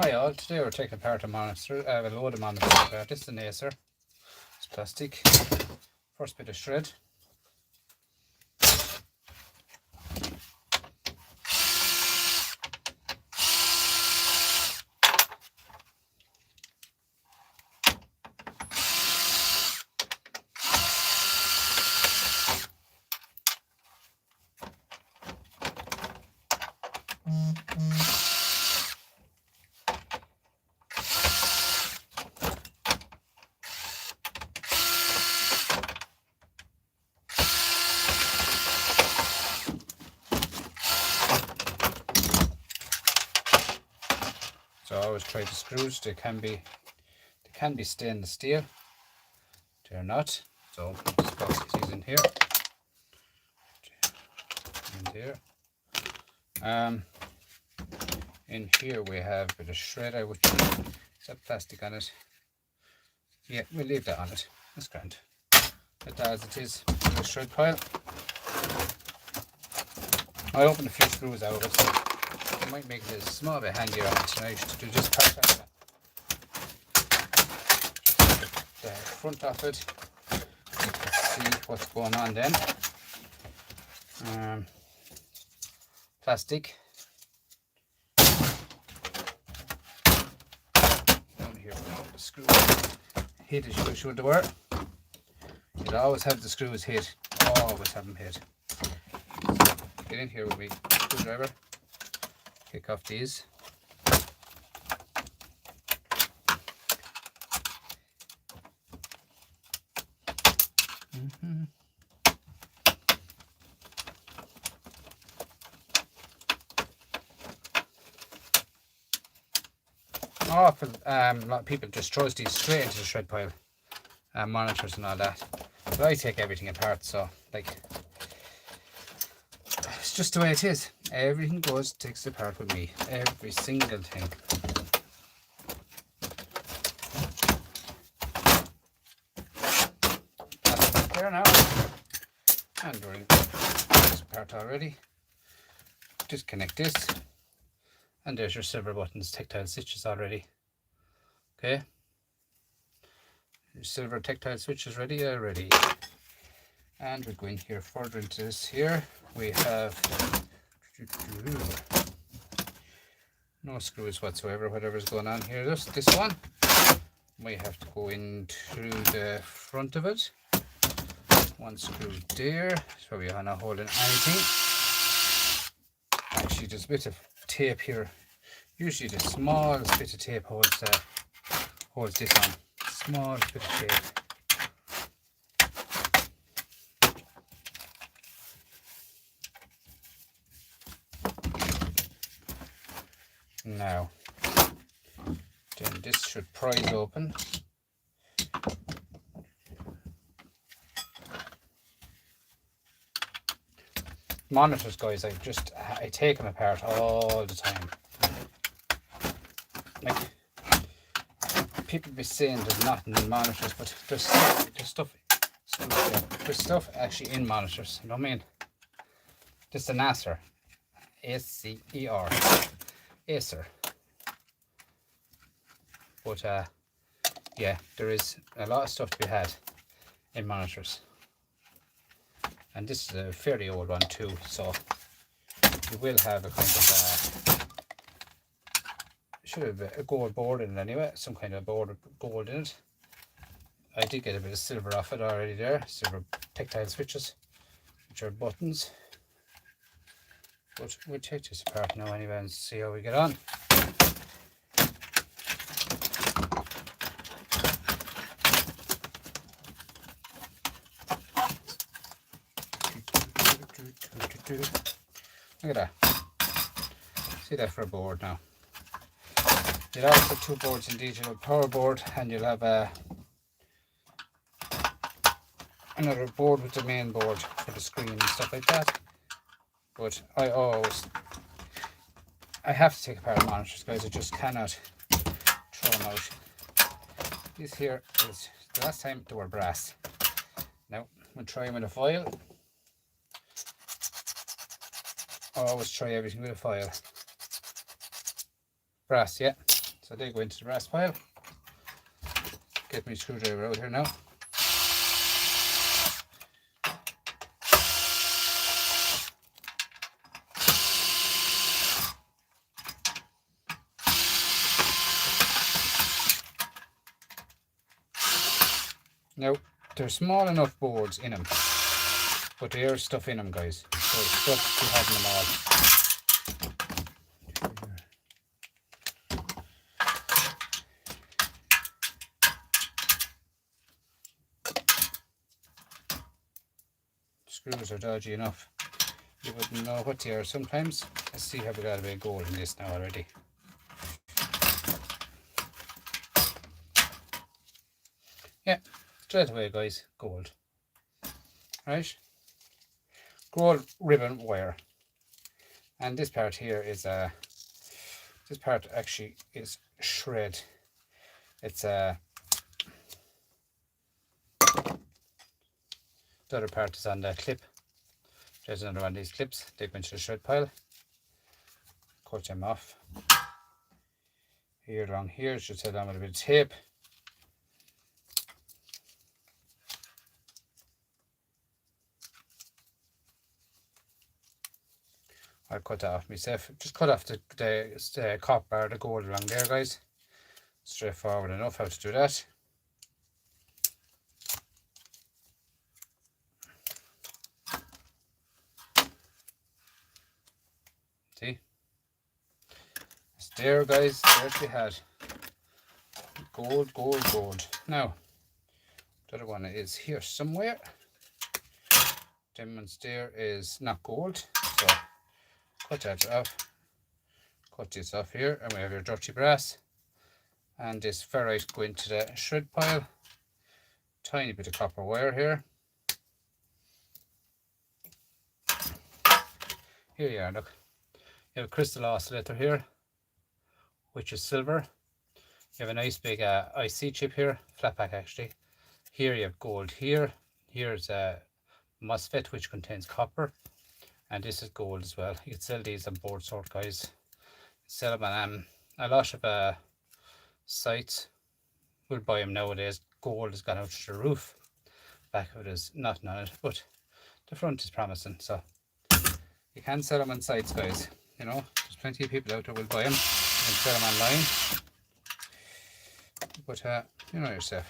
Hi all, today we're taking apart a monitor, a load of monitors apart. This is an acer, it's plastic. First bit of shred. So I always try the screws. They can be stainless steel. They're not. So just box these in here. And here. In here we have a bit of shred. I would is that plastic on it. Yeah, we'll leave that on it. That's grand. Let that as it is. The shred pile. I opened a few screws out of it, so I might make it a small bit handier on tonight to do this part like that. The front of it, you can see what's going on then. Plastic. Down here we have the screws hid as you should were. You'll always have the screws hid. Always have them hid. Get in here with me, screwdriver. Kick off these. Often, a lot of people just throws these straight into the shred pile, monitors and all that. But I take everything apart, so like it's just the way it is. Everything takes apart with me. Every single thing. That's there now. And we're in this apart already. Disconnect this. And there's your silver buttons, tactile switches already. Okay. Your silver tactile switches ready already. And we go in here further into this here. We have no screws whatsoever, whatever's going on here. Just this one. We have to go in through the front of it. One screw there. So we are not holding anything. Actually, there's a bit of tape here. Usually the smallest bit of tape holds this on. Smallest bit of tape. Now, then this should prise open. Monitors, guys, I take them apart all the time. Like, people be saying there's nothing in monitors, but there's stuff actually in monitors. You know what I mean? This is an acer, A-C-E-R, acer. But yeah, there is a lot of stuff to be had in monitors. And this is a fairly old one too, so you will have a kind of should have a gold board in it anyway, some kind of board with gold in it. I did get a bit of silver off it already there, silver tactile switches, which are buttons. But we'll take this apart now anyway and see how we get on. Look at that. See that for a board now. You'll always have two boards indeed. You'll have a power board and you'll have another board with the main board for the screen and stuff like that. But I have to take apart monitors, guys. I just cannot throw them out. This here is, the last time they were brass. Now we'll try them with a foil. I always try everything with a foil. Brass, yeah. So they go into the brass pile. Get my screwdriver out here now. Now, there's small enough boards in them, but there's stuff in them, guys. So it's stuff you have in them all. Screws are dodgy enough. You wouldn't know what they are sometimes. Let's see how we got a bit of gold in this now already. Yeah, straight away, guys, gold. Right? Gold ribbon wire. And this part here is this part actually is shred. It's the other part is on the clip. There's another one of these clips. They go into the shred pile. Cut them off. Here along here, just head on with a bit of tape. I'll cut that off myself. Just cut off the copper, the gold along there, guys. Straightforward enough how to do that. See? It's there, guys. There we had gold, gold, gold. Now, the other one is here somewhere. Them ones there is not gold, so cut that off. Cut this off here, and we have your dirty brass. And this ferrite go into the shred pile. Tiny bit of copper wire here. Here you are, look. You have a crystal oscillator here, which is silver. You have a nice big IC chip here, flat pack actually. Here you have gold here. Here's a MOSFET which contains copper. And this is gold as well. You can sell these on board sort, guys. Sell them on a lot of sites will buy them nowadays. Gold has gone out to the roof. Back of it is nothing on it, but the front is promising. So you can sell them on sites, guys. You know, there's plenty of people out there will buy them. You can sell them online. But you know yourself.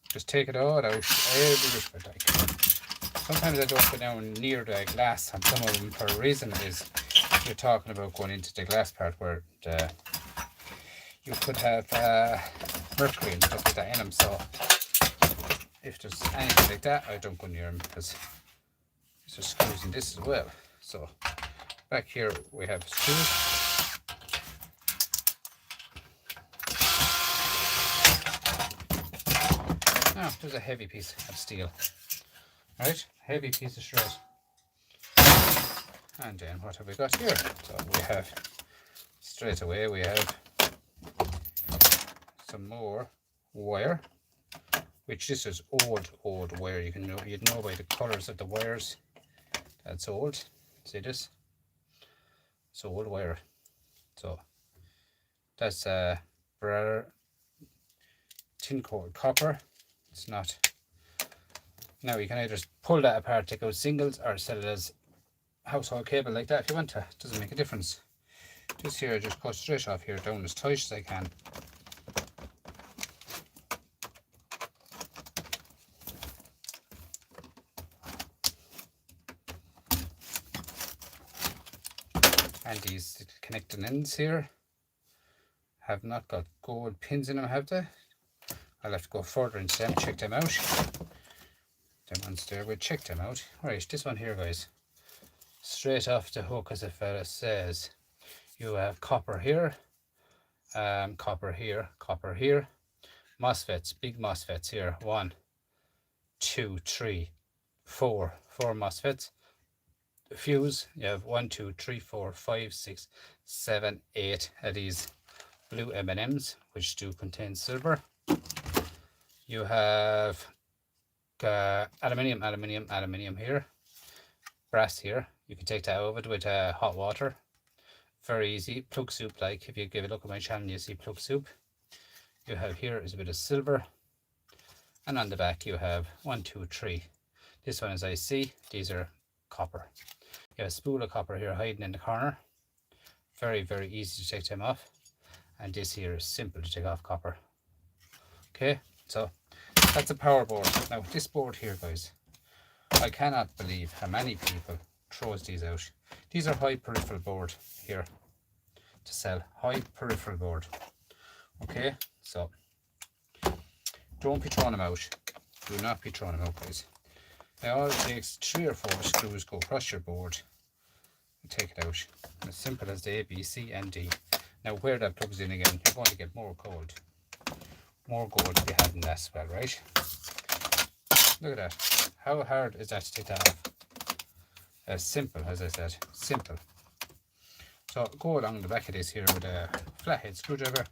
Just take it all out, every which bit like. Sometimes I don't go down near the glass on some of them for a reason. Is you're talking about going into the glass part where you could have mercury and stuff like that in them. So if there's anything like that, I don't go near them because there's screws in this as well. So back here we have screws. Now there's a heavy piece of steel. Right, heavy piece of shred. And then what have we got here? So we have, straight away we have some more wire, which this is old wire. You'd know by the colours of the wires that's old. See this? It's old wire. So that's tin coated copper. It's not. Now you can either pull that apart, take out singles, or sell it as household cable like that if you want to. It doesn't make a difference. This here I just cut straight off here, down as tight as I can. And these connecting ends here have not got gold pins in them, have they? I'll have to go further into them, check them out. Them ones there, we'll check them out. Right, this one here, guys. Straight off the hook, as the fella says. You have copper here, copper here, copper here. MOSFETs, big MOSFETs here. 1, 2, 3, 4. 4 MOSFETs. Fuse, you have 1, 2, 3, 4, 5, 6, 7, 8 of these blue M&Ms, which do contain silver. You have aluminium here, brass here. You can take that over with hot water. Very easy, plug soup like. If you give a look at my channel, you see plug soup. You have here is a bit of silver, and on the back you have 1, 2, 3. This one is IC, these are copper. You have a spool of copper here hiding in the corner. Very, very easy to take them off. And this here is simple to take off copper. Okay, so that's a power board. Now this board here, guys, I cannot believe how many people throws these out. These are high peripheral board here to sell. High peripheral board. Okay, so don't be throwing them out. Do not be throwing them out, guys. Now all it takes 3 or 4 screws go across your board and take it out. As simple as the A, B, C and D. Now where that plugs in again, you're going to get more gold. More gold to be had in that as well, right? Look at that. How hard is that to take that off? As simple, as I said, simple. So go along the back of this here with a flathead screwdriver,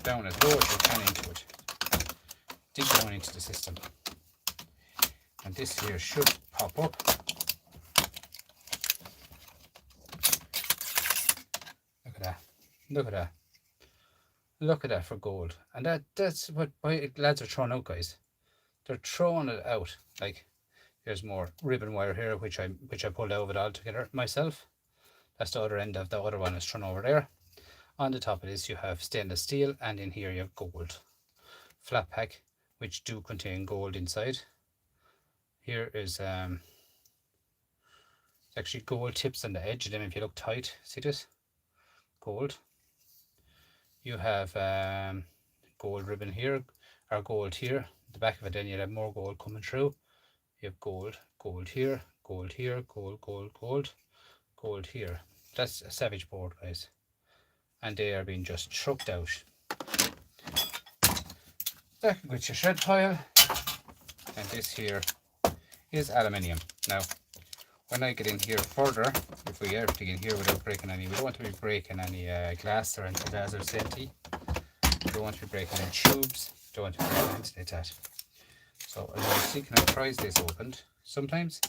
down as low as you can into it. Dig down into the system. And this here should pop up. Look at that. Look at that. Look at that for gold. And that's what lads are throwing out, guys. They're throwing it out. Like, there's more ribbon wire here, which I pulled out of it all together myself. That's the other end of the other one is thrown over there. On the top of this you have stainless steel, and in here you have gold. Flat pack, which do contain gold inside. Here is actually gold tips on the edge of them if you look tight. See this? Gold. You have gold ribbon here, or gold here. The back of it, then you have more gold coming through. You have gold, gold here, gold here, gold, gold, gold, gold here. That's a savage board, guys. And they are being just chucked out. That can go to your shred pile. And this here is aluminium. Now, when I get in here further, if we ever dig in here without breaking any, we don't want to be breaking any glass or anything like that, or safety. We don't want to be breaking any tubes. Don't want to be breaking anything like that. So as you see, can I prise this open? Sometimes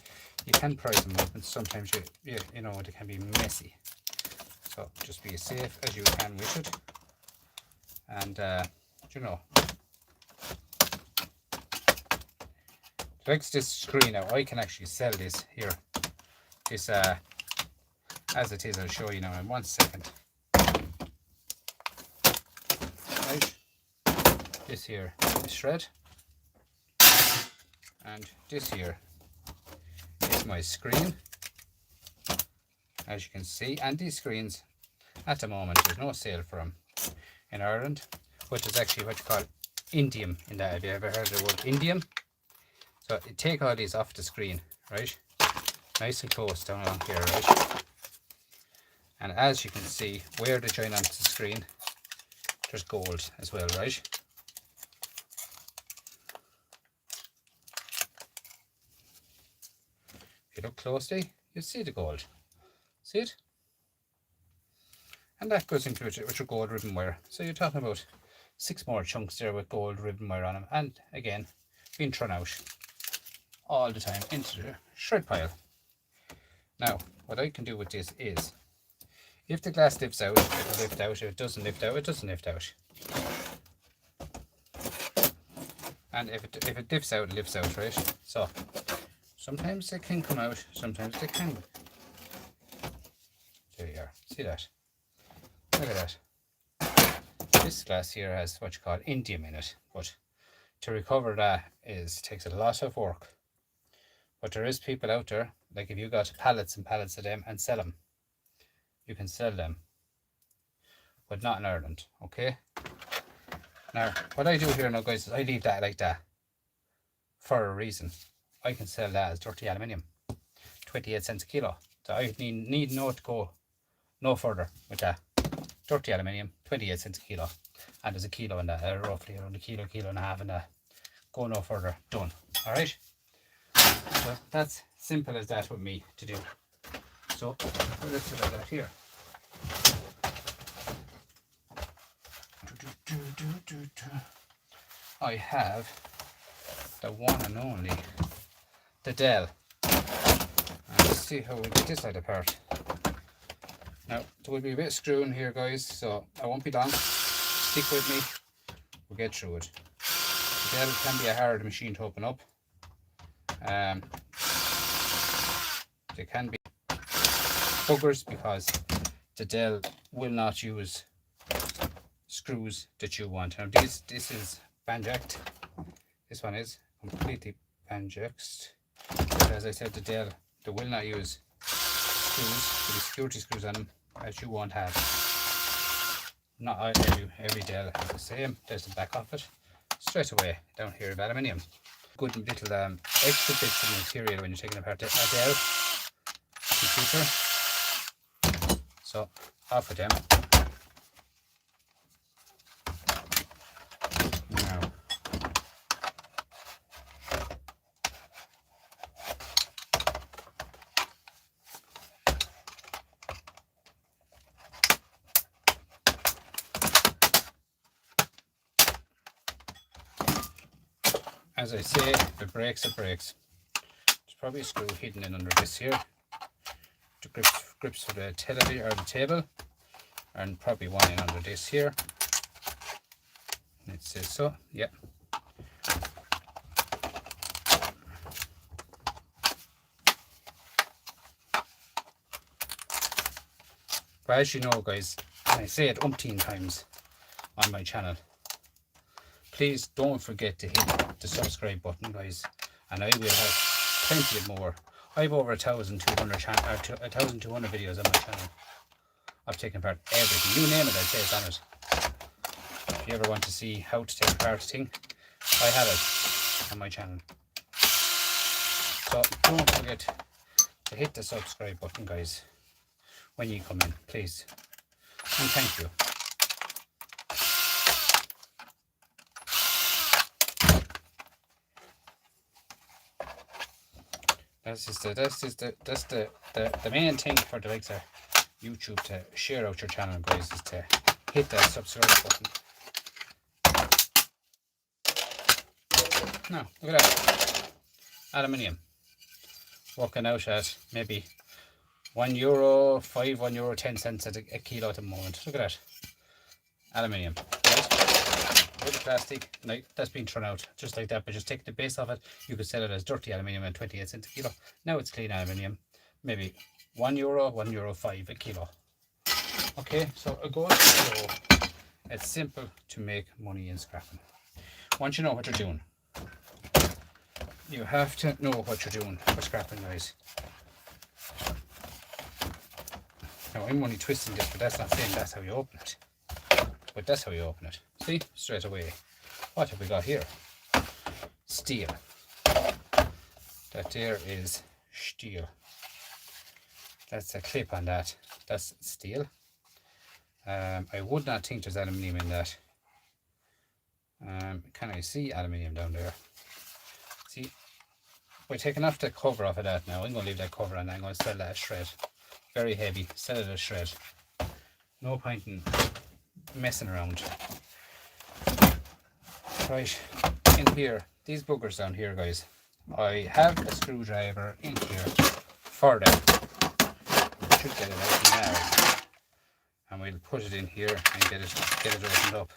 you can prise them open. Sometimes you know they can be messy. So just be as safe as you can with it. And you know, like this screen now, I can actually sell this here. This as it is, I'll show you now in 1 second. Right, this here is shred, and this here is my screen, as you can see. And these screens at the moment there's no sale for them in Ireland, which is actually what you call indium in that. Have you ever heard of the word indium? So you take all these off the screen, right? Nice and close down along here, right? And as you can see, where they join onto the screen, there's gold as well, right? If you look closely, you'll see the gold. See it? And that goes into it with your gold ribbon wire. So you're talking about 6 more chunks there with gold ribbon wire on them. And again, being thrown out all the time into the shred pile. Now, what I can do with this is, if the glass lifts out, it'll lift out. If it doesn't lift out, it doesn't lift out. And if it lifts out, it lifts out, right? So, sometimes they can come out, sometimes they can. There you are. See that? Look at that. This glass here has what you call indium in it, but to recover that takes a lot of work. But there is people out there, like if you got pallets and pallets of them and sell them, you can sell them, but not in Ireland, okay? Now, what I do here now, guys, is I leave that like that for a reason. I can sell that as dirty aluminium, 28 cents a kilo. So I need not to go no further with that. Dirty aluminium, 28 cents a kilo. And there's a kilo in that, roughly around a kilo, kilo and a half in that. Go no further, done. Alright? So that's simple as that with me to do. So let's do that here. I have the one and only, the Dell. And let's see how we get this side apart. Now, there will be a bit of screwing here, guys, so I won't be long. Stick with me, we'll get through it. The Dell can be a hard machine to open up. They can be buggers because the Dell will not use screws that you want. Now this is banjacked. This one is completely banjacked. But as I said, the Dell, they will not use screws, the security screws on them, as you won't have. Not every Dell is the same. There's the back of it. Straight away down here of aluminium. Good little extra bits of material when you're taking apart a Dell computer. So off with them. Now, as I say, the brakes are brakes. There's probably a screw hidden in under this here. The grips for the television or the table, and probably one in under this here. It says so, yeah. But as you know, guys, and I say it umpteen times on my channel, please don't forget to hit the subscribe button, guys, and I will have plenty of more. I have over 1,200 videos on my channel. I've taken apart everything. You name it, I'd say it's on it. If you ever want to see how to take apart a thing, I have it on my channel. So don't forget to hit the subscribe button, guys, when you come in, please. And thank you. That's the main thing for the likes of YouTube to share out your channel, guys, is to hit that subscribe button. Now, look at that. Aluminium. Working out at maybe €1.05, €1.10 a kilo at the moment. Look at that. Aluminium. Right? With the plastic, like that's been thrown out just like that, but just take the base of it. You could sell it as dirty aluminium at 28 cents a kilo. Now it's clean aluminium, maybe €1, €1.05 a kilo. Okay, so it goes to show it's simple to make money in scrapping. Once you know what you're doing, you have to know what you're doing for scrapping, guys. Now I'm only twisting this, but that's not saying that's how you open it. But that's how you open it. See, straight away. What have we got here? Steel. That there is steel. That's a clip on that. That's steel. I would not think there's aluminium in that. Can I see aluminium down there? See, we're taking off the cover off of that now. I'm going to leave that cover and I'm going to sell that as shred. Very heavy. Sell it as shred. No point in messing around. Right, in here, these boogers down here, guys, I have a screwdriver in here for them. We should get it out now, and we'll put it in here and get it opened up.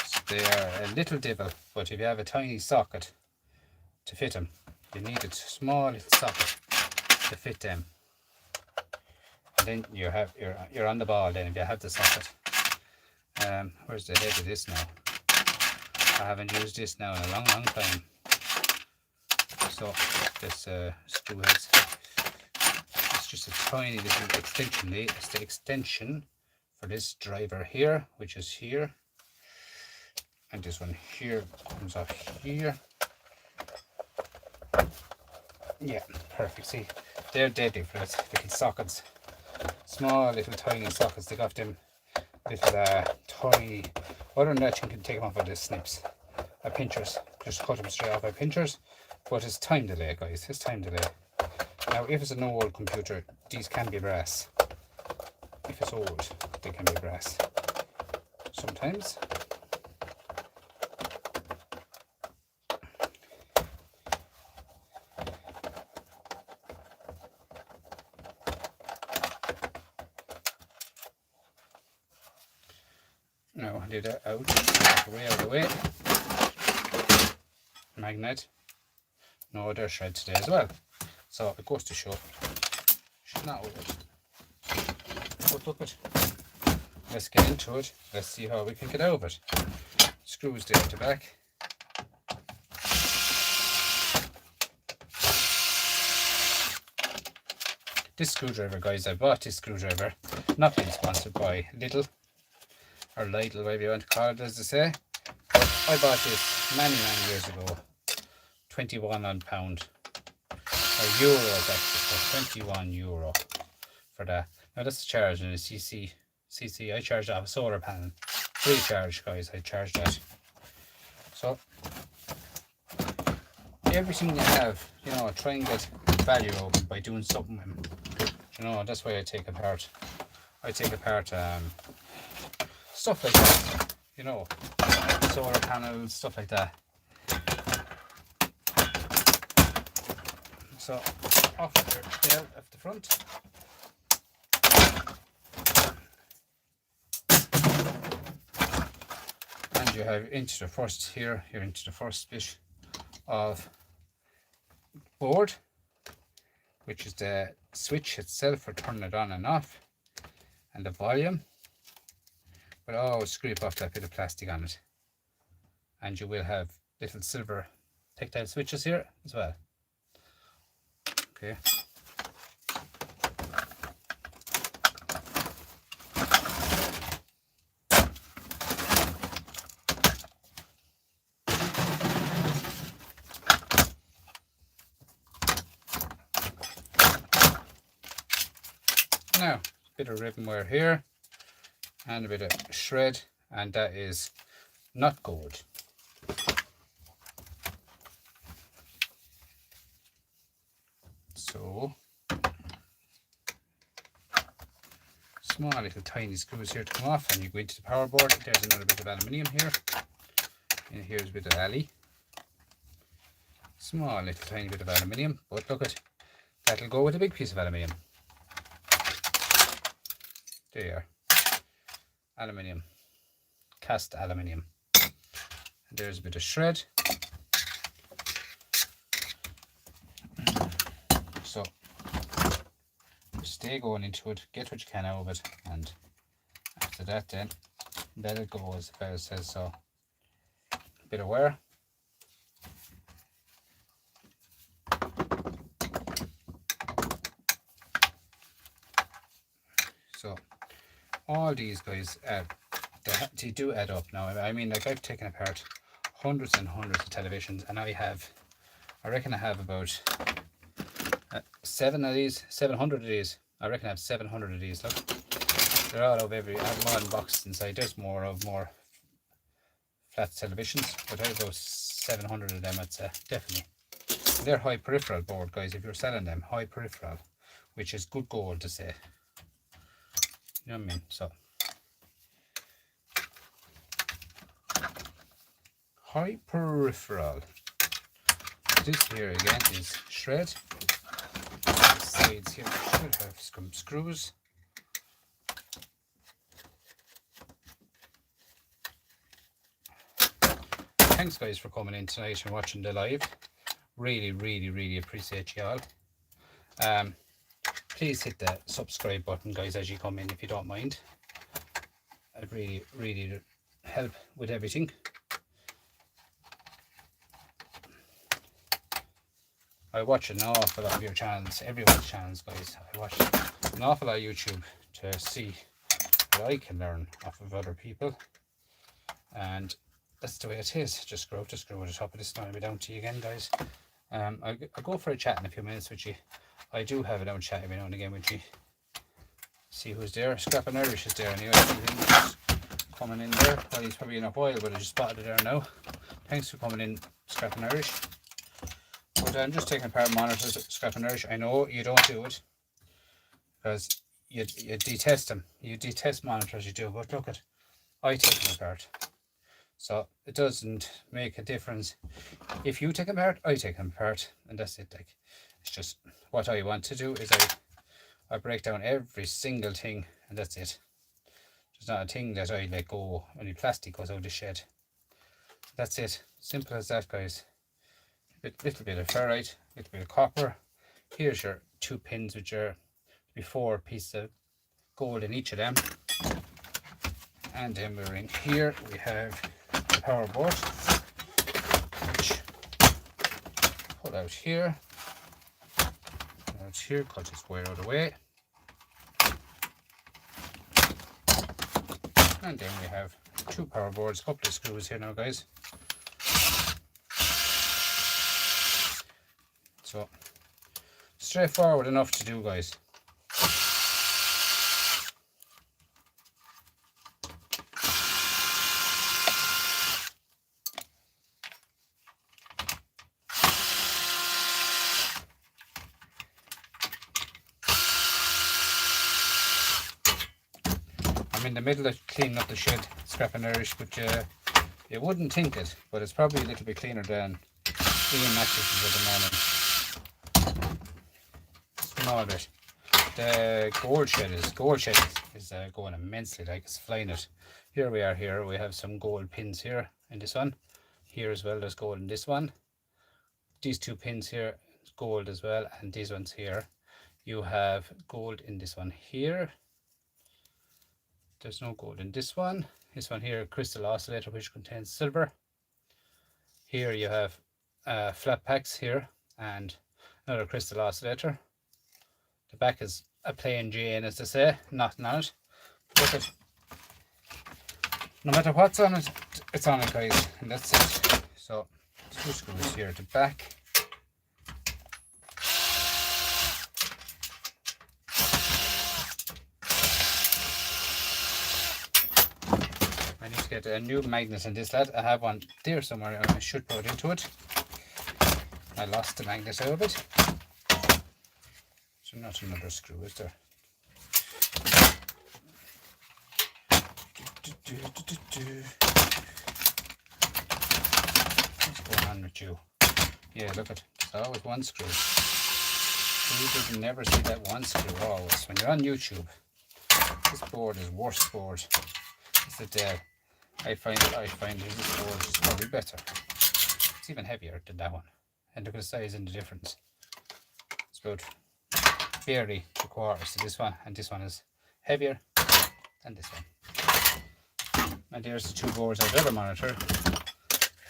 So they are a little devil, but if you have a tiny socket to fit them, you need a small little socket to fit them, and then you're on the ball. Then if you have the socket. Where's the head of this now? I haven't used this now in a long time. So this screw heads, it's just a tiny little extension. It's the extension for this driver here, which is here, and this one here comes off here. Yeah, perfect. See, they're deadly for this. Little sockets, small little tiny sockets. They got them little tiny. Other than that, you can take them off with the snips, pinchers. Just cut them straight off by pinchers. But it's time delay, guys. It's time delay. Now, if it's an old computer, these can be brass. If it's old, they can be brass. Sometimes. Now I'll leave that out, out of the way. Magnet. No, they're shred today as well. So it goes to show. Should not over it. But look at. Let's get into it. Let's see how we can get out of it. Screws there at the back. This screwdriver, guys, I bought this screwdriver, not being sponsored by Lidl or Lidl, whatever you want to call it, as they say. But I bought this many years ago, £21 or euros actually, so €21 for that. Now that's the charge in a CC. I charged off a solar panel, free charge, guys. I charged that. So everything you have, you know, try and get value out by doing something with them. You know, that's why I take apart stuff like that, you know, solar panels, stuff like that. So off there at the front. And you have into the first here, you're into the first bit of board, which is the switch itself for turning it on and off, and the volume. But always scrape off that bit of plastic on it, and you will have little silver tactile switches here as well. Okay. Now, a bit of ribbon wire here and a bit of shred, and that is not gold. So, small little tiny screws here to come off, and you go into the power board. There's another bit of aluminium here, and here's a bit of alley. Small little tiny bit of aluminium, but look at that'll go with a big piece of aluminium. There you are. Aluminium, cast aluminium. And there's a bit of shred. So stay going into it, get what you can out of it, and after that then let it go, as the fellow says. So a bit of wire. So all these guys they do add up now. I mean, like, I've taken apart hundreds and hundreds of televisions, and I reckon I have about 700 of these. I reckon I have 700 of these. Look, they're all of I have one box inside. There's more flat televisions, but I have about 700 of them, I'd say, definitely. And they're high peripheral board, guys. If you're selling them, high peripheral, which is good gold to say. You know what I mean? So high peripheral. This here again is shred. The sides here should have some screws. Thanks, guys, for coming in tonight and watching the live. Really appreciate you all. Please hit the subscribe button, guys, as you come in, if you don't mind. I'd really help with everything. I watch an awful lot of your channels, everyone's channels, guys. I watch an awful lot of YouTube to see what I can learn off of other people, and that's the way it is. Just screw up the screw at the top of this. Now I'll be down to you again, guys. I'll go for a chat in a few minutes with you. I do have a down chat every now and again with you. See who's there. Scrapping Irish is there anyway. He's coming in there. Well, he's probably in a while, but I just spotted it there now. Thanks for coming in, Scrapping Irish. But I'm just taking apart monitors, Scrapping Irish. I know you don't do it because you detest them. You detest monitors, you do. But look at, I take them apart. So it doesn't make a difference. If you take them apart, I take them apart, and that's it. Like, it's just what I want to do is I break down every single thing, and that's it. There's not a thing that I let go. Only plastic goes out of the shed. That's it. Simple as that, guys. Little bit of ferrite, little bit of copper. Here's your 2 pins, which are 4 pieces of gold in each of them. And then we're in here. We have the power board, which pull out here. Out here, cut this wire out of the way. And then we have 2 power boards, a couple of screws here now, guys. So straightforward enough to do, guys. I'm in the middle of cleaning up the shed, scrapping Irish, but you wouldn't think it, but it's probably a little bit cleaner than cleaning mattresses at the moment. Small bit. The gold shed is going immensely, like it's flying it. Here we are. Here we have some gold pins here in this one. Here as well, there's gold in this one. These 2 pins here, gold as well, and these ones here, you have gold in this one here. There's no gold in this one. This one here, crystal oscillator, which contains silver. Here you have flat packs here and another crystal oscillator. The back is a plain Jane, as they say, nothing on it. Look at, no matter what's on it, it's on it, guys, and that's it. So 2 screws here at the back. I need to get a new magnet in this lad. I have one there somewhere. I should put it into it. I lost the magnet out of it. So not another screw, is there? What's going on with you? Yeah, look at, there's always one screw. You never see that one screw always. When you're on YouTube, this board is worst board. It's the Dell. I find this board is probably better. It's even heavier than that one. And look at the size and the difference. It's about barely 3/4 to this one, and this one is heavier than this one. And there's the 2 boards of the other monitor.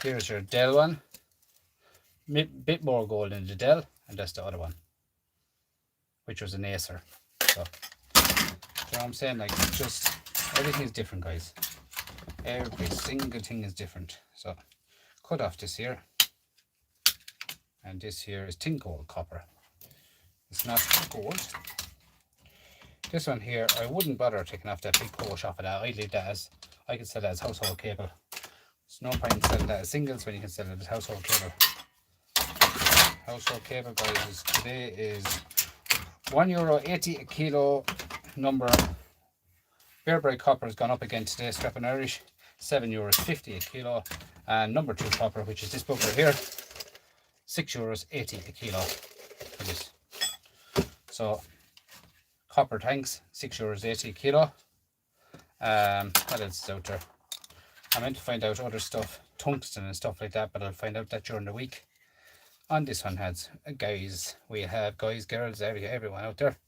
Here's your Dell one. Bit more gold in the Dell, and that's the other one, which was an Acer. So, you know what I'm saying? Like, just everything is different, guys. Every single thing is different. So, cut off this here, and this here is tin gold copper. It's not gold. This one here, I wouldn't bother taking off that big coach off of that. I'd leave that as, I could sell that as household cable. There's no point in selling that as singles when you can sell it as household cable. Household cable, guys, today is €1.80 a kilo. Number bare bright copper has gone up again today, scrapping Irish, €7.50 a kilo. And number 2 copper, which is this bugger here, €6.80 a kilo for this. So copper tanks, €6.80 a kilo. What else is out there? I meant to find out other stuff, tungsten and stuff like that, but I'll find out that during the week. On this one, guys, we have guys, girls, everyone out there.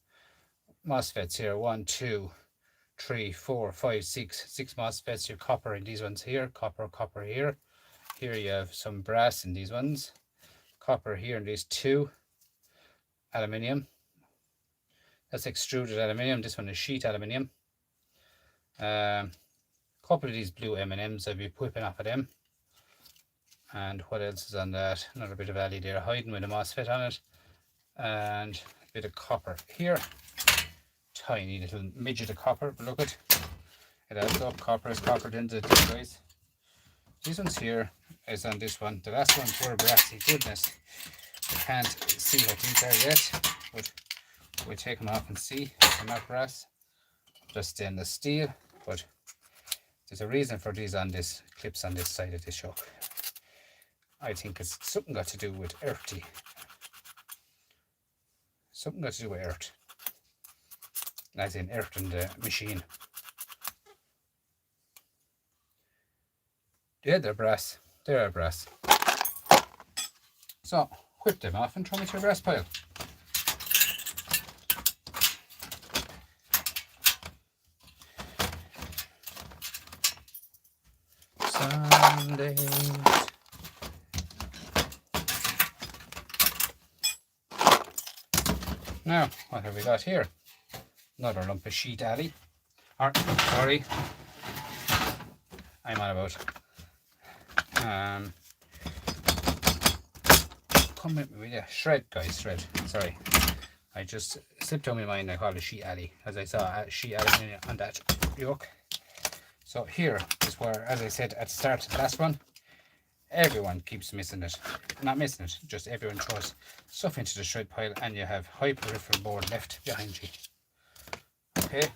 MOSFETs here, 1, 2, 3, 4, 5, 6 MOSFETs. Your copper in these ones here, copper here. Here you have some brass in these ones, copper here in these 2, aluminium. That's extruded aluminium. This one is sheet aluminium. Couple of these blue M&Ms, I'll be whipping off of them. And what else is on that? Another bit of alley there hiding with a MOSFET on it. And a bit of copper here. Tiny little midget of copper, but look at it. Adds up. Copper is copper into these guys. These ones here is on this one. The last ones were brassy. Goodness, I can't see what these are yet, but we'll take them off and see. They're not brass, just stainless steel, but there's a reason for these on this clips on this side of this show. I think it's something got to do with earthy. Something got to do with earth. As in earth in the machine. Yeah, they're brass. They are brass. So, whip them off and throw them into your brass pile. Sundays. Now, what have we got here? Another lump of sheet alley. Or, sorry, I'm on about. Come with me, will you? Shred, guys, shred. Sorry, I just slipped on my mind. I called it sheet alley, as I saw a sheet alley on that yoke. So here is where, as I said at the start of the last one, everyone keeps missing it. Not missing it, just everyone throws stuff into the shred pile, and you have high peripheral board left behind you. Okay,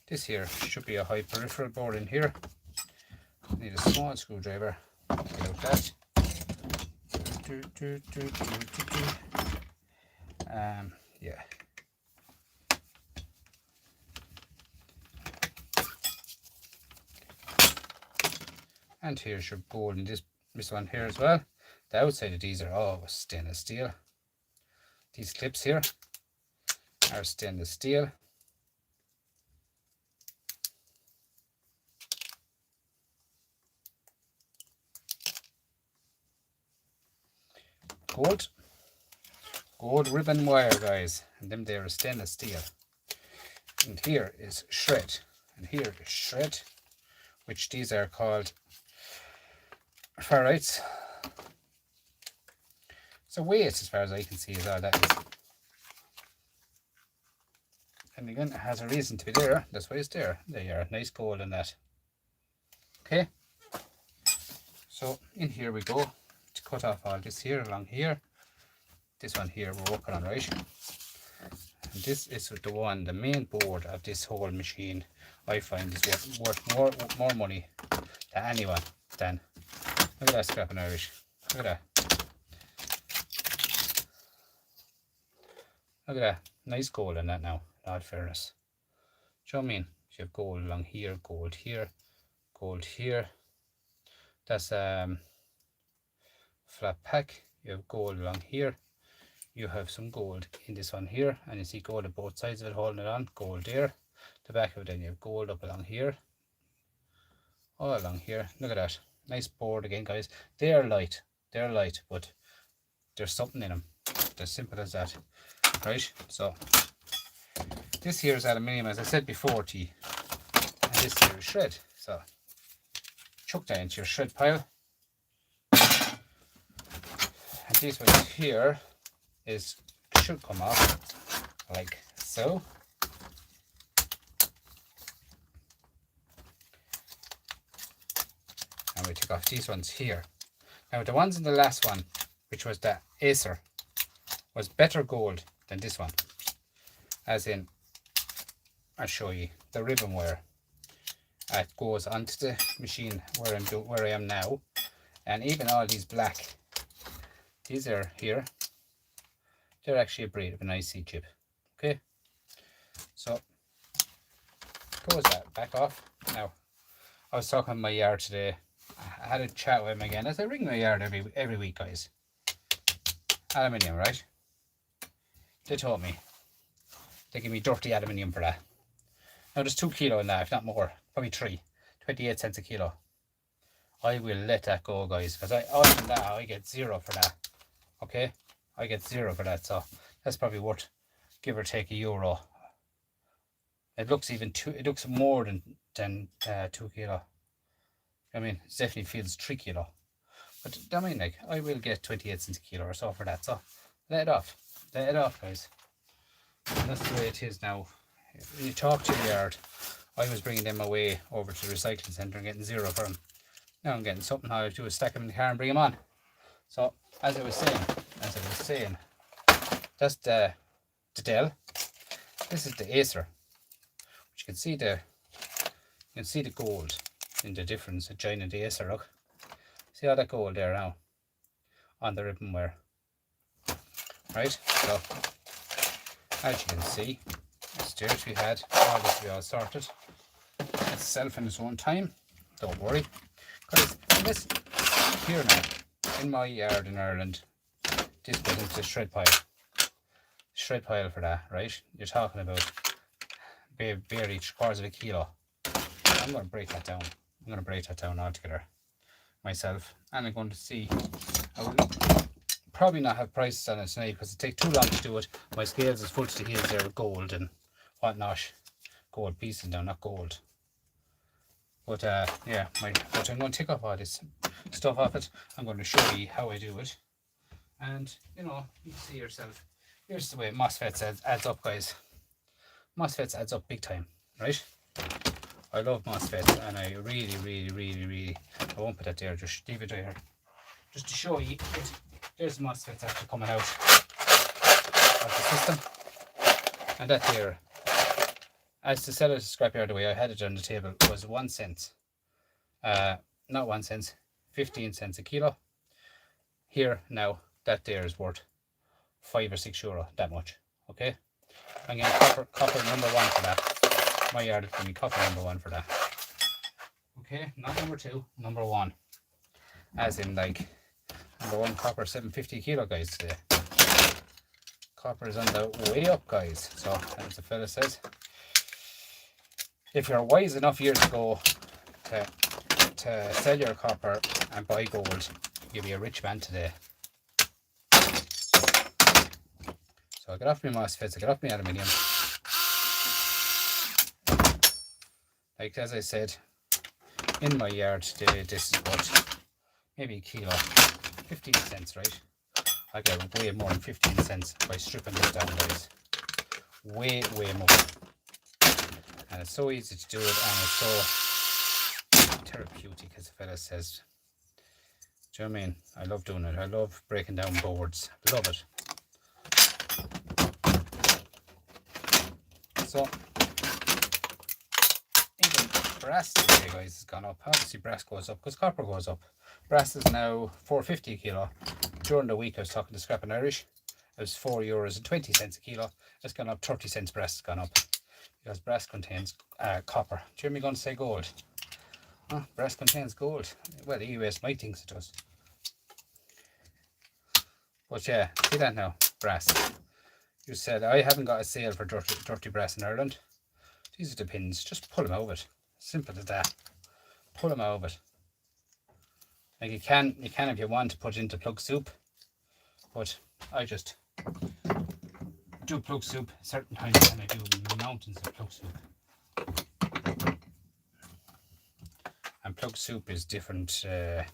this here should be a high peripheral board in here. Need a small screwdriver to get out that. Yeah. And here's your board in this one here as well. The outside of these are all stainless steel. These clips here are stainless steel. Gold ribbon wire, guys, and them there are stainless steel. And here is shred, and here is shred, which these are called ferrites. So weight, as far as I can see, is all that is. And again, it has a reason to be there. That's why it's there. There you are, nice gold in that. Okay. So in here we go to cut off all this here along here. This one here we're working on, right? And this is the main board of this whole machine. I find is worth more money than anyone. Look at that scrap in Irish. Look at that. Look at that. Nice gold in that now, in all fairness. Do you know what I mean? You have gold along here, gold here, gold here. That's flat pack. You have gold along here. You have some gold in this one here, and you see gold at both sides of it holding it on. Gold there. The back of it, then you have gold up along here. All along here. Look at that. Nice board again, guys. They are light. They're light, but there's something in them. It's as simple as that. Right? So this here is aluminium, as I said before to you. And this here is shred. So chuck that into your shred pile. And this one here should come off like so. And we take off these ones here. Now the ones in the last one, which was the Acer, was better gold than this one. As in, I'll show you the ribbon wire. It goes onto the machine where I am now, and even all these black, these are here. They're actually a braid of an IC chip. Okay, so goes that back off. Now, I was talking in my yard today. I had a chat with him again, as I ring my yard every week, guys. Aluminium, right? They told me they give me dirty aluminium for that. Now there's 2 kilo in that, if not more, probably 3. 28 cents a kilo. I will let that go, guys, because other than that, I get 0 for that. Okay, I get 0 for that, so that's probably worth, give or take, €1. It looks it looks more than 2 kilo. I mean, it definitely feels 3 kilo. But I mean, like, I will get 28 cents a kilo or so for that. So let it off, guys. And that's the way it is now. When you talk to the yard, I was bringing them away over to the recycling centre and getting 0 for them. Now I'm getting something. All I do is stack them in the car and bring them on. So as I was saying, that's the Dell. This is the Acer. Which you can see the gold in the difference of China and the Acer. Look, see all that gold there now on the ribbon wire. Right, so as you can see, the stairs we had, all this we all sorted itself in its own time. Don't worry, Because this here now, in my yard in Ireland, this goes into the shred pile. Shred pile for that, right? You're talking about barely 3/4 of a kilo. I'm going to break that down. I'm going to break that down altogether myself, and I'm going to see. I will probably not have prices on it tonight because it takes too long to do it. My scales is full to the hills there with gold and whatnot. Gold pieces now, not gold. But yeah, but I'm going to take off all this stuff off it. I'm going to show you how I do it, and you know, you can see yourself. Here's the way MOSFETs adds up, guys. MOSFETs adds up big time, right? I love MOSFETs, and I really, I won't put that there, just leave it there. Just to show you, there's MOSFETs actually coming out of the system. And that there, as to sell it to scrapyard, the way I had it on the table was 1 cent. Not 1 cent, 15 cents a kilo. Here now, that there is worth €5 or €6, that much. Okay, I'm getting copper number 1 for that. My yard is going to be copper number 1 for that. Okay, not number 2, number 1. As in, like, number 1 copper 750 kilo, guys, today. Copper is on the way up, guys. So, as the fella says, if you're wise enough years ago to sell your copper and buy gold, you'll be a rich man today. So I got off my MOSFETs, I got off my aluminium. Like as I said, in my yard today, this is what, maybe a kilo, 15 cents, right? I get way more than 15 cents by stripping this down, guys. Way more. And it's so easy to do it, and it's so therapeutic, as the fella says. Do you know what I mean? I love doing it. I love breaking down boards. Love it. So, even brass today, guys, has gone up. Obviously, brass goes up because copper goes up. Brass is now €4.50 a kilo. During the week, I was talking to Scrap and Irish. It was €4.20 a kilo. It's gone up 30 cents. Brass has gone up because brass contains copper. Do you hear me going to say gold? Brass contains gold. Well, the US might think it does. But yeah, see that now, brass. You said I haven't got a sale for dirty brass in Ireland. These are the pins. Just pull them out of it. Simple as that. Pull them out of it. Like you can if you want to put it into plug soup, but I just do plug soup certain times, and I do mountains of plug soup. And plug soup is different to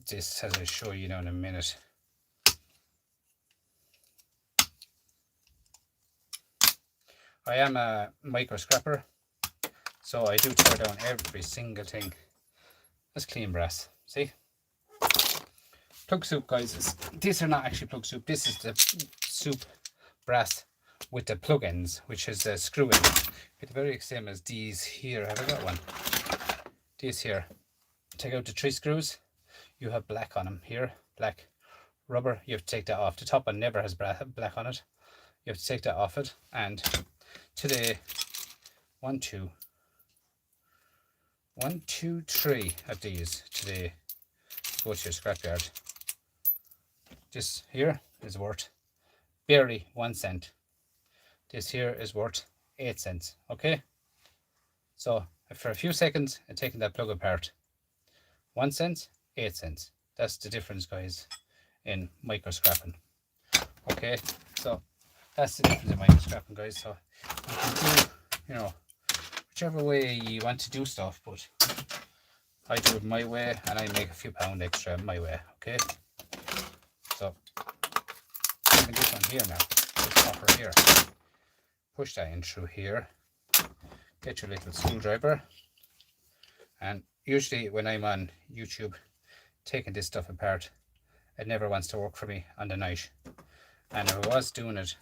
this, as I'll show you now in a minute. I am a micro scrapper, so I do tear down every single thing. That's clean brass, see? Plug soup, guys, these are not actually plug soup. This is the soup brass with the plug ends, which is the screw ends. It's the very same as these here. Have I got one? These here. Take out the 3 screws. You have black on them here, black rubber. You have to take that off. The top one never has black on it. You have to take that off it. And today, 1, 2, 3 of these today go to your scrapyard. This here is worth barely 1 cent. This here is worth 8 cents. Okay, so for a few seconds I'm taking that plug apart. 1 cent, 8 cents. That's the difference, guys, in micro scrapping. Okay, so that's the difference in micro scrapping, guys. So you can do, you know, whichever way you want to do stuff, but I do it my way, and I make a few pound extra my way. Okay, so even this one here now, this copper here, push that in through here, get your little screwdriver, and usually when I'm on YouTube taking this stuff apart, it never wants to work for me on the night. And if I was doing it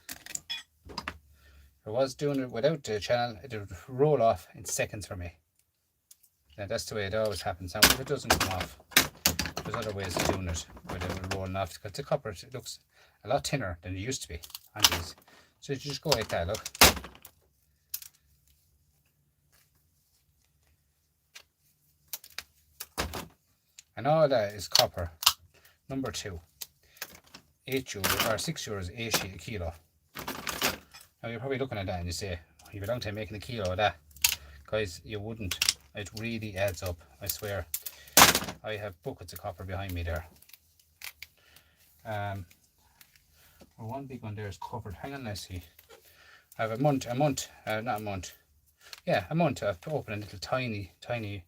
without the channel, it would roll off in seconds for me. Now that's the way it always happens. Now if it doesn't come off, there's other ways of doing it without it rolling off, because the copper, it looks a lot thinner than it used to be on these. So you just go like that, look. And all that is copper. Number 2. €8 or €6 a kilo. Now you're probably looking at that and you say, you have a long time making a kilo of that. Guys, you wouldn't. It really adds up, I swear. I have buckets of copper behind me there. Well, one big one there is covered. Hang on, let's see. I have a month, not a month. Yeah, a month of opening little tiny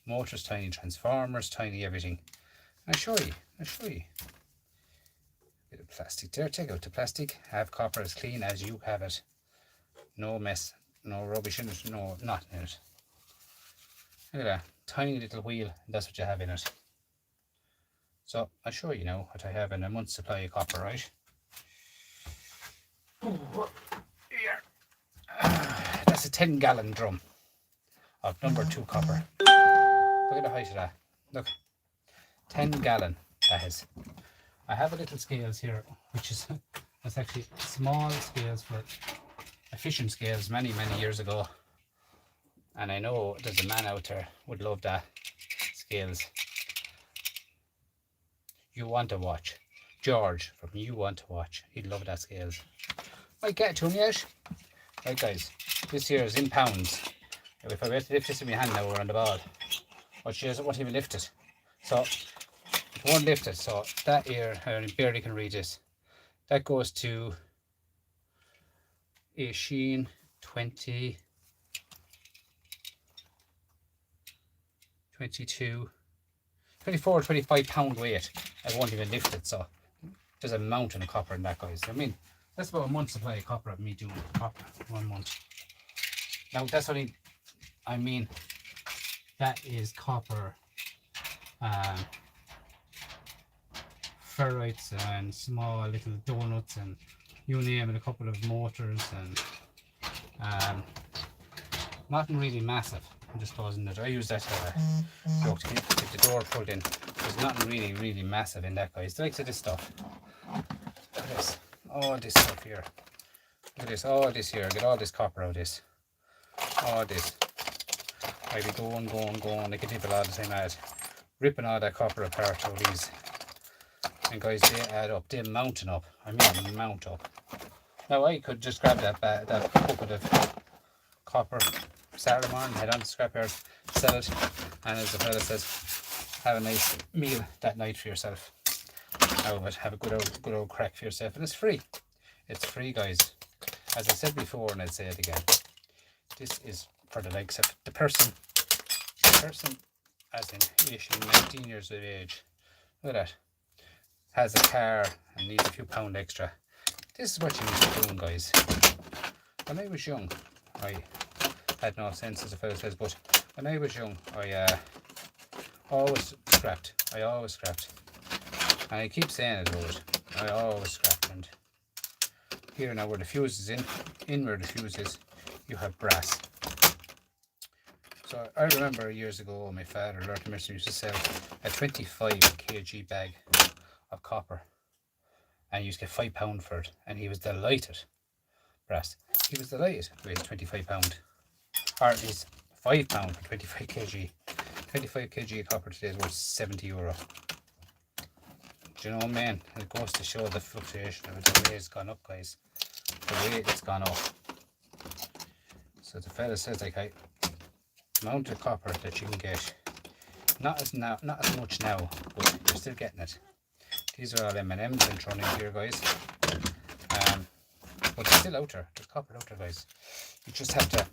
motors, tiny transformers, tiny everything. I'll show you. Bit of plastic there. Take out the plastic. Have copper as clean as you have it. No mess, no rubbish in it, no nothing in it. Look at that. Tiny little wheel. That's what you have in it. So I'll show you now what I have in a month's supply of copper, right? Here. That's a 10-gallon drum of number 2 copper. Look at the height of that. Look, 10-gallon that is. I have a little scales here, which is that's actually small scales for efficient scales many years ago. And I know there's a man out there would love that scales. You Want to Watch. George from You Want to Watch. He'd love that scales. Might get to him yet. Right guys, this here is in pounds. If I lift this in my hand now, we're on the ball. Watch this, it won't even lift it. So, it won't lift it. So, that here, I barely can read this. That goes to a Sheen 20, 22, 24, 25 pound weight. I won't even lift it. So, there's a mountain of copper in that, guys. I mean, that's about a month's supply of copper of me doing copper 1 month. Now that's only, I mean, that is copper, ferrites and small little donuts and you name it, a couple of motors and nothing really massive. I'm just closing it. I use that to keep the door pulled in. There's nothing really massive in that, guys. The likes of this stuff. Look at this. All this stuff here. Look at this. All this here. Get all this copper out of this. All this. I'd be going like a people all the time at ripping all that copper apart out of these. And guys, they add up. They mountain up. I mean, they mount up. Now I could just grab that bucket of copper Saturday morning, head on to the scrapyard, sell it, and as the fella says, have a nice meal that night for yourself. Have a good old crack for yourself, and it's free. It's free, guys. As I said before, and I'll say it again. This is for the likes of the person as in 18, 19 years of age. Look at that. Has a car and needs a few pound extra. This is what you need to be doing, guys. When I was young, I had no sense, as the fellow says, but when I was young, I always scrapped. And I keep saying it, Lord. I always scrapped. And here now where the fuse is in where the fuse is, you have brass. So I remember years ago, my father, Lord Mercy, used to sell a 25 kg bag of copper. And he used to get £5 for it. And he was delighted. Brass. He was delighted with his £25. Or at least £5 for 25 kg. 25 kg of copper today is worth €70. Do you know, man? It goes to show the fluctuation of it, the way it's gone up, guys. The way it's gone up. So the fella says, like, the amount of copper that you can get, not as much now, but you're still getting it. These are all M&Ms and thrown in here, guys. But it's still out there. There's copper out there, guys. You just have to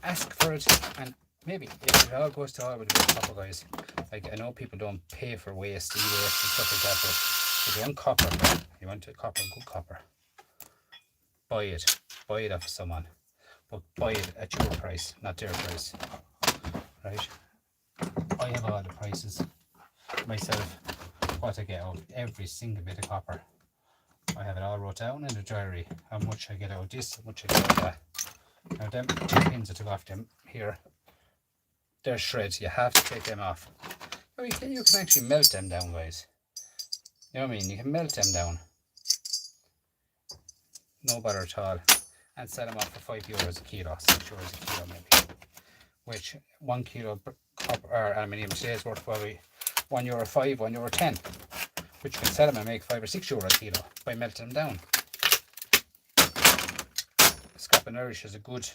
ask for it, and maybe if it all goes to all with a bit of copper, guys. Like, I know people don't pay for waste, e-waste and stuff like that, but if you want copper, you want copper, good copper, buy it off of someone, but buy it at your price, not their price, right? I have all the prices myself, what I get out every single bit of copper. I have it all wrote down in the diary, how much I get out of this, how much I get out of that. Now them 2 pins I took off them here, they're shreds, you have to take them off. Now you can actually melt them down, guys. You know what I mean? You can melt them down. No bother at all. And sell them off for €5 a kilo, €6 a kilo maybe. Which 1 kilo copper or aluminium today is worth probably €1.05, €1.10, which you can sell them and make €5 or €6 a kilo by melting them down. Scrapping Irish is a good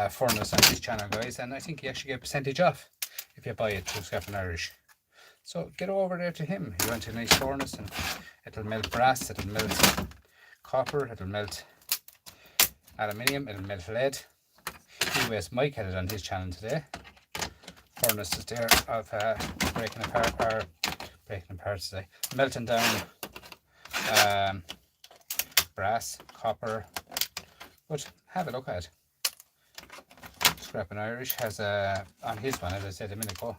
furnace on this channel, guys, and I think you actually get a percentage off if you buy it through Scrapping Irish. So get over there to him. You want a nice furnace, and it'll melt brass, it'll melt copper, it'll melt aluminium, it'll melt lead. US Mike had it on his channel today. Furnace is there of melting down brass, copper. But have a look at it. Scrapping Irish has on his one, as I said a minute ago,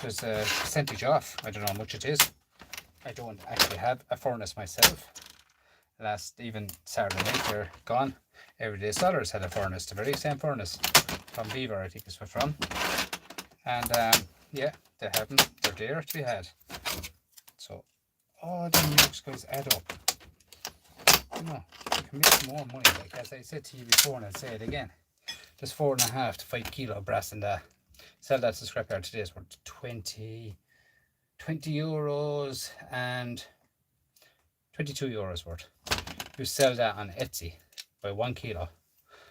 there's a percentage off. I don't know how much it is. I don't actually have a furnace myself. Last even Saturday night they're gone. Everyday Solars had a furnace, the very same furnace from Beaver, I think this was from. And yeah, they have them. They're there to be had. So all the numbers, guys, add up. You know, you can make more money. Like as I said to you before, and I'll say it again. There's 4.5 to 5 kilo of brass in that. Sell that to the scrapyard today is worth 20 euros and €22 worth. You sell that on Etsy by 1 kilo.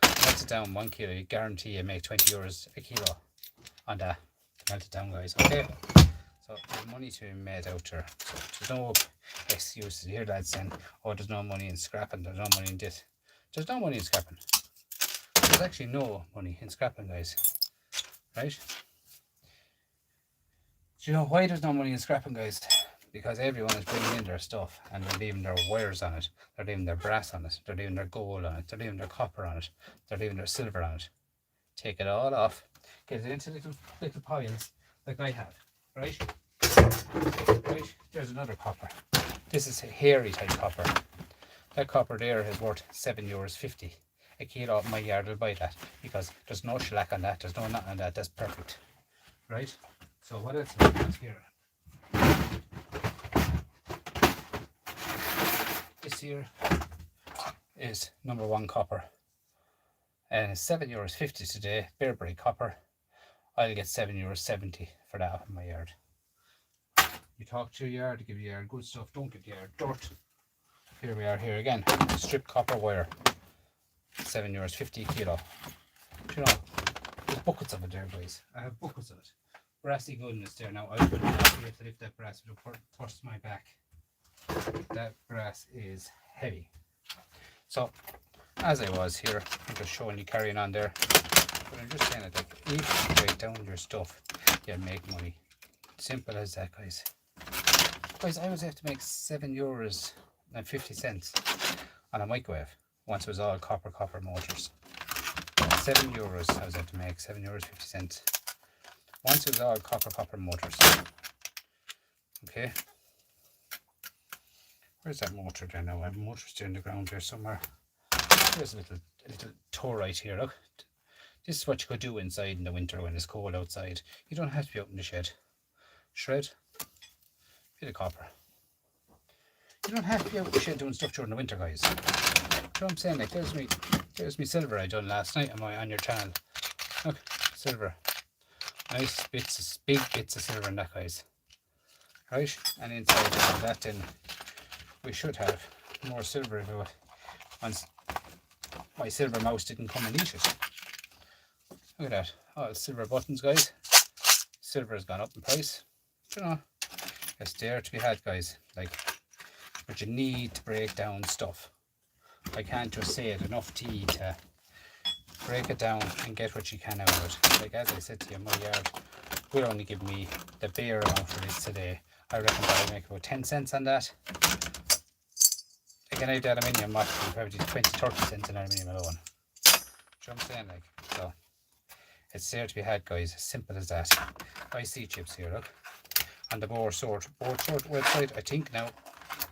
Melt it down 1 kilo. You guarantee you make €20 a kilo on that. Melt it down, guys. Okay. So there's money to be made out there. So there's no excuses here, lads, saying, oh, there's no money in scrapping, there's no money in this. There's no money in scrapping. There's actually no money in scrapping, guys. Right? Do you know why there's no money in scrapping, guys? Because everyone is bringing in their stuff and they're leaving their wires on it. They're leaving their brass on it. They're leaving their gold on it. They're leaving their copper on it. They're leaving their silver on it. Take it all off. Get it into little piles like I have. Right? Right? There's another copper. This is a hairy type copper. That copper there is worth €7.50 a kilo. Up my yard will buy that because there's no shellac on that. There's no nothing on that. That's perfect. Right? So what else have we got here? This here is number 1 copper. And it's €7.50 today. Bearberry copper. I'll get €7.70 for that up in my yard. You talk to your yard to give your yard good stuff. Don't give your yard dirt. Here we are here again. Strip copper wire. €7.50 a kilo. You know, there's buckets of it there, guys. I have buckets of it. Brassy goodness there. Now I would not be able to lift that brass, it would force my back. That brass is heavy. So as I was here, I'm just showing you carrying on there. But I'm just saying it, like, if you break down your stuff, you'll make money. Simple as that, guys. Guys, I was able to make €7.50 on a microwave once it was all copper motors. €7 I was able to make, €7.50. Once it was all copper motors. Okay. Where's that motor there now? I have motors there in the ground there somewhere. There's a little torite here, look. This is what you could do inside in the winter when it's cold outside. You don't have to be out in the shed. Shred. Bit of copper. You don't have to be out in the shed doing stuff during the winter, guys. You know what I'm saying? Like, there's me silver I done last night on your channel. Look, silver. Nice bits, big bits of silver in that, guys. Right? And inside of that then we should have more silver if it once my silver mouse didn't come and eat it. Look at that. All silver buttons, guys. Silver has gone up in price. You know, it's there to be had, guys. Like, but you need to break down stuff. I can't just say it enough to you to break it down and get what you can out of it. Like as I said to you, my yard will only give me the bare amount for this today. I reckon I'll make about 10 cents on that. Again, I have the aluminium, probably 20-30 cents in aluminium alone. Do you know what I'm saying? Like, so it's there to be had, guys. As simple as that. IC chips here, look. On the board sort website, I think now,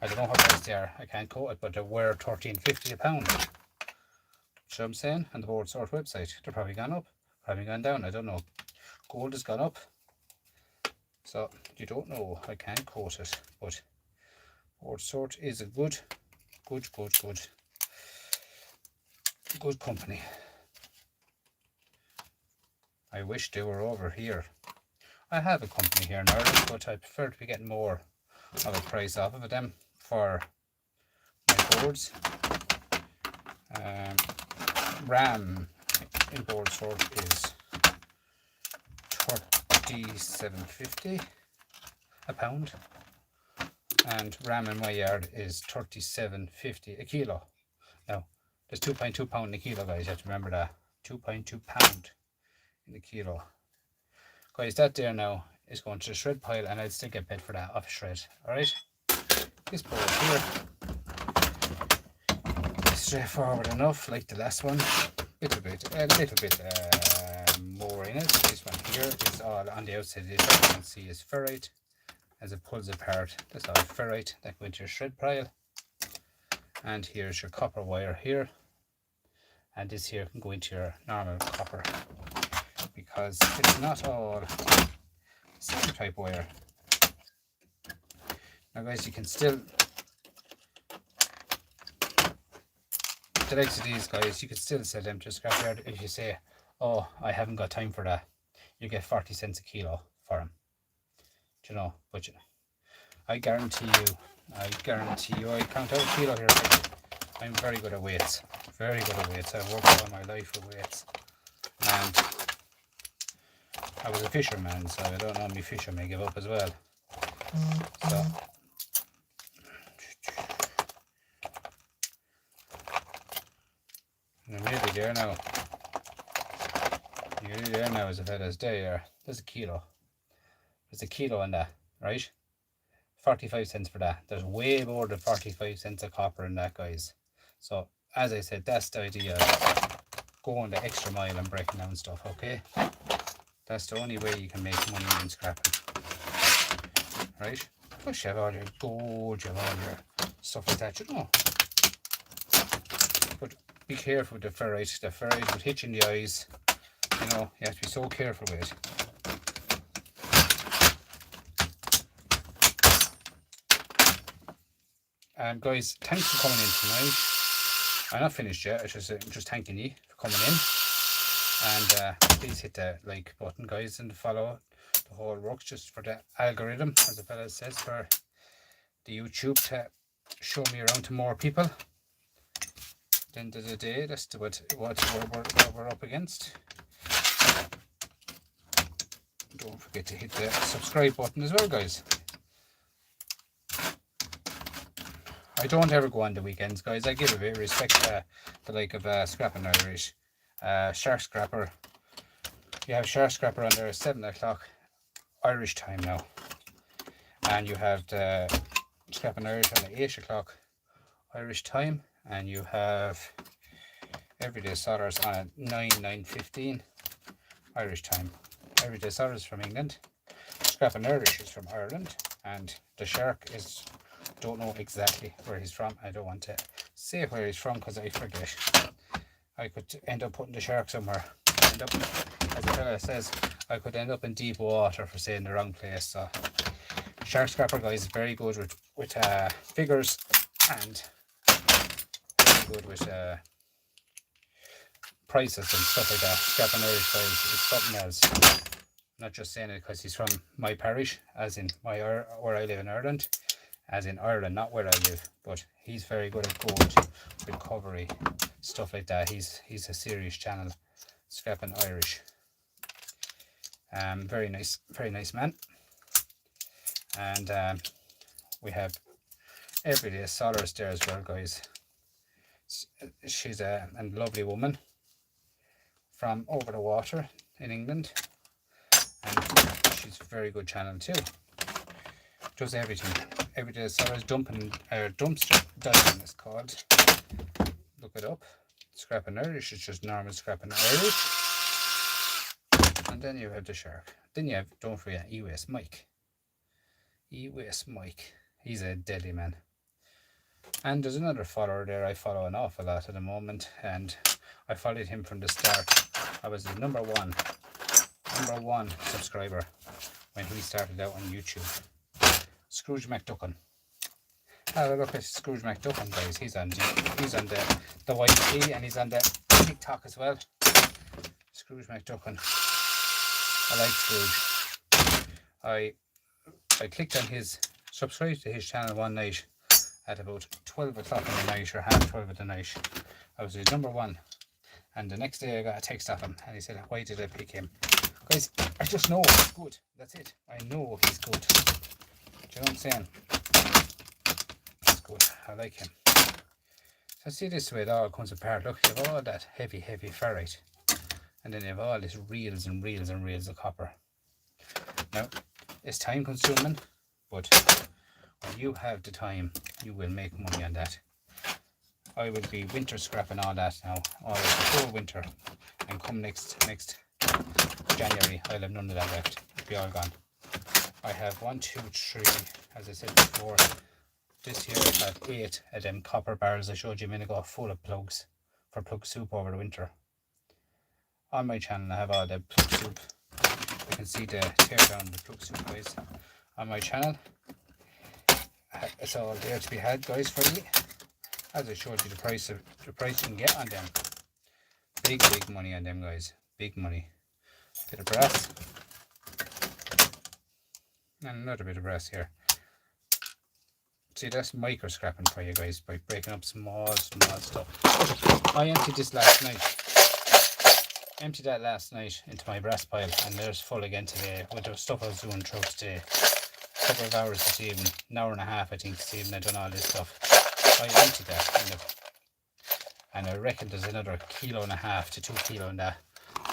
I don't know how price they are. I can't quote it, but they were £13.50 a pound. Do you know what I'm saying? On the board sort website, they're probably gone up, probably gone down. I don't know. Gold has gone up, so you don't know. I can't quote it, but board sort is a good company. I wish they were over here I have a company here in Ireland, but I prefer to be getting more of a price off of them for my boards. RAM in board sort is $37.50 a pound, and RAM in my yard is $37.50 a kilo. Now there's 2.2 pound in a kilo, guys. You have to remember that. 2.2 pound in a kilo, guys. That there now is going to the shred pile, and I'll still get paid for that off a shred. All right, this board here, straightforward enough, like the last one. A little bit more in it. This one here is all on the outside. This you can see is ferrite. As it pulls apart, that's all ferrite that go into your shred pile. And here's your copper wire here, and this here can go into your normal copper, because it's not all same type wire. Now guys, you can still, the likes of these guys, you can still sell them to a scrapyard. If you say, oh, I haven't got time for that, you get 40 cents a kilo for them. Do you know? But I guarantee you, I count out a kilo here. I'm very good at weights. Very good at weights. I've worked all my life with weights. And I was a fisherman, so I don't know how many fish I may give up as well. So I'm nearly there now. Nearly there now, as a fella's there. There's a kilo. There's a kilo in that, right? 45 cents for that. There's way more than 45 cents of copper in that, guys. So as I said, that's the idea of going the extra mile and breaking down stuff, okay? That's the only way you can make money in scrapping, right? Plus you have all your gold, you have all your stuff like that, you know. But be careful with the ferrite. The ferrite would hit you in the eyes. You know, you have to be so careful with it. Guys, thanks for coming in tonight. I'm not finished yet. I'm just thanking you for coming in. And please hit the like button, guys, and follow the whole works, just for the algorithm, as the fella says, for the YouTube to show me around to more people. At the end of the day, that's what we're up against. Don't forget to hit the subscribe button as well, guys. I don't ever go on the weekends, guys. I give a bit of respect to the like of Scrapping Irish, Shark Scrapper. You have Shark Scrapper on there at 7 o'clock Irish time now, and you have the Scrapping Irish on at 8 o'clock Irish time, and you have Everyday Solders on at 9:15 Irish time. Everyday Solders from England, Scrapping Irish is from Ireland, and the Shark is, don't know exactly where he's from. I don't want to say where he's from because I forget. I could end up putting the Shark somewhere. End up, as the fella says, I could end up in deep water for saying the wrong place. So Shark Scrapper, guys, is very good with figures, and very good with prices and stuff like that. Scrapping Irish, guys, is something else. I'm not just saying it because he's from my parish, as in where I live in Ireland. As in Ireland, not where I live, but he's very good at gold, recovery, stuff like that. He's a serious channel, Scrapping Irish. Very nice man. And we have Everyday Solders there as well, guys. She's a lovely woman from over the water in England, and she's a very good channel too. Does everything. Everyday Solders dumpster diving is called. Look it up. Scrapping Irish is just normal Scrapping Irish. And then you have the Shark. Then you have, don't forget, US Mike. US Mike. He's a deadly man. And there's another follower there I follow an awful lot at the moment, and I followed him from the start. I was his number one subscriber when he started out on YouTube. Scrooge McDuckin. Have a look at Scrooge McDuckin, guys. He's on the YT, and he's on the TikTok as well. Scrooge McDuckin. I like Scrooge. I clicked on his, subscribed to his channel one night at about 12 o'clock in the night or half 12 of the night. I was his #1, and the next day I got a text off him and he said, why did I pick him? Guys, I just know he's good. That's it. I know he's good. Do you know what I'm saying? He's good. I like him. So see this way it all comes apart. Look, you have all that heavy ferrite, and then you have all this reels and reels and reels of copper. Now, it's time consuming, but when you have the time, you will make money on that. I will be winter scrapping all that now, all the whole winter, and come next January, I'll have none of that left. It'll be all gone. I have 1, 2, 3, as I said before. This year I have 8 of them copper barrels I showed you a minute ago, full of plugs for plug soup over the winter. On my channel I have all the plug soup. You can see the teardown the plug soup, guys, on my channel. It's all there to be had, guys, for you. As I showed you the price you can get on them. Big money on them, guys. Big money. Bit of brass. And another bit of brass here. See, that's micro scrapping for you guys by breaking up small stuff. I emptied this last night. Emptied that last night into my brass pile, and there's full again today with the stuff I was doing throughout today. A couple of hours this evening, an hour and a half I think this evening I done all this stuff. I emptied that and I reckon there's another 1.5 to 2 kilos in that.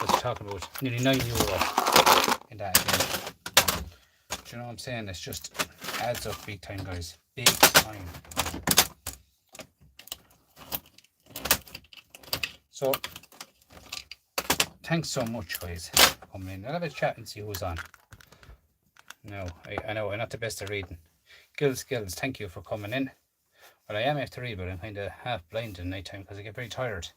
So we're talking about nearly €9 in that again. Do you know what I'm saying? It's just adds up big time, guys. Big time. So thanks so much, guys, for coming in. I'll have a chat and see who's on. No, I know I'm not the best at reading. Gills, thank you for coming in. Well, I am after read, but I'm kind of half blind in night time because I get very tired.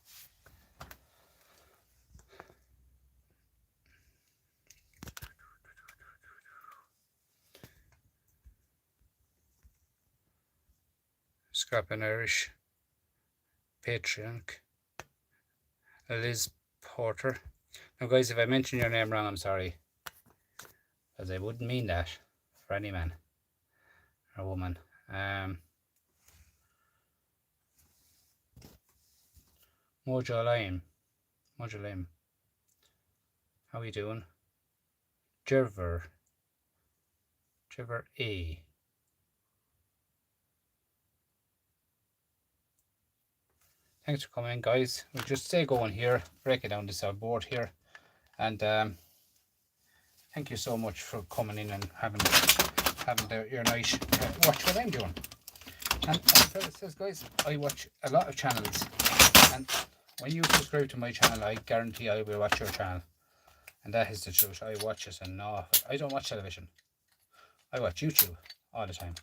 Scrapping Irish, Patriarch, Liz Porter. Now, guys, if I mention your name wrong, I'm sorry, because I wouldn't mean that for any man or woman. Mojo Lime, how are you doing? Jerver A. Thanks for coming in, guys. We'll just stay going here, break it down this board here, and thank you so much for coming in and having your night. Watch what I'm doing. And as it says, guys, I watch a lot of channels, and when you subscribe to my channel, I guarantee I will watch your channel, and that is the truth. I watch it, and no, I don't watch television. I watch YouTube all the time.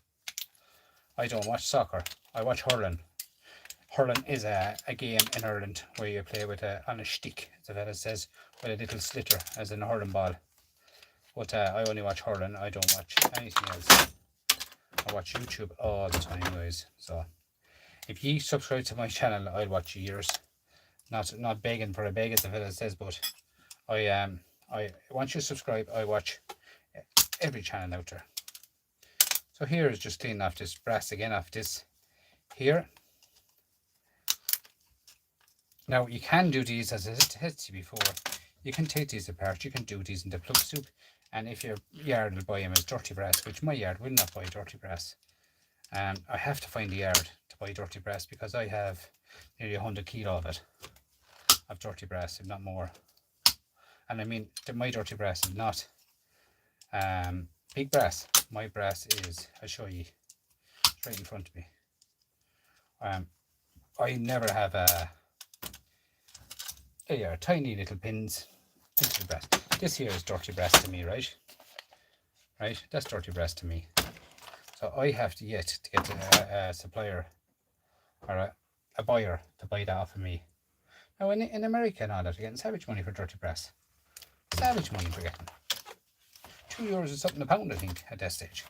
I don't watch soccer. I watch hurling. Hurling is a game in Ireland where you play with on a stick, as the fella says, with a little slitter as in a hurling ball. But I only watch hurling. I don't watch anything else. I watch YouTube all the time, guys. So if you subscribe to my channel, I'll watch yours. Not begging for a beg, as the fella says, but I once you subscribe, I watch every channel out there. So here is just cleaning off this brass again, off this here. Now you can do these, as I said to you before, you can take these apart, you can do these into plug soup, and if your yard will buy them as dirty brass, which my yard will not buy dirty brass. I have to find the yard to buy dirty brass because I have nearly 100 kilo of it, of dirty brass, if not more. And I mean, my dirty brass is not big brass. My brass is, I'll show you, it's right in front of me. I never have there you are, tiny little pins into the brass. This here is dirty brass to me, right? Right, that's dirty brass to me. So I have to get a supplier or a buyer to buy that off of me. Now in America and all that, you're getting savage money for dirty brass. Savage money for getting €2 or something a pound, I think, at that stage.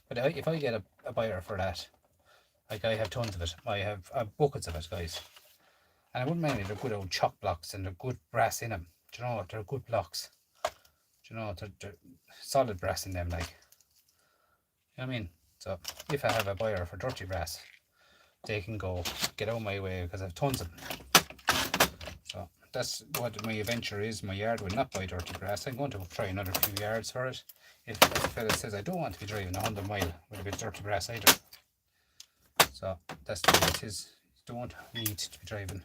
But if I get a buyer for that, like I have tons of it, I have buckets of it, guys. And I wouldn't mind it, they're good old chalk blocks and they're good brass in them. Do you know what? They're good blocks. Do you know, they're solid brass in them, like, you know what I mean? So if I have a buyer for dirty brass, they can go get out of my way because I have tons of them. So that's what my venture is. My yard will not buy dirty brass. I'm going to try another few yards for it. If a fella says I don't want to be driving 100 mile with a bit of dirty brass either. So that's the way it is. You don't need to be driving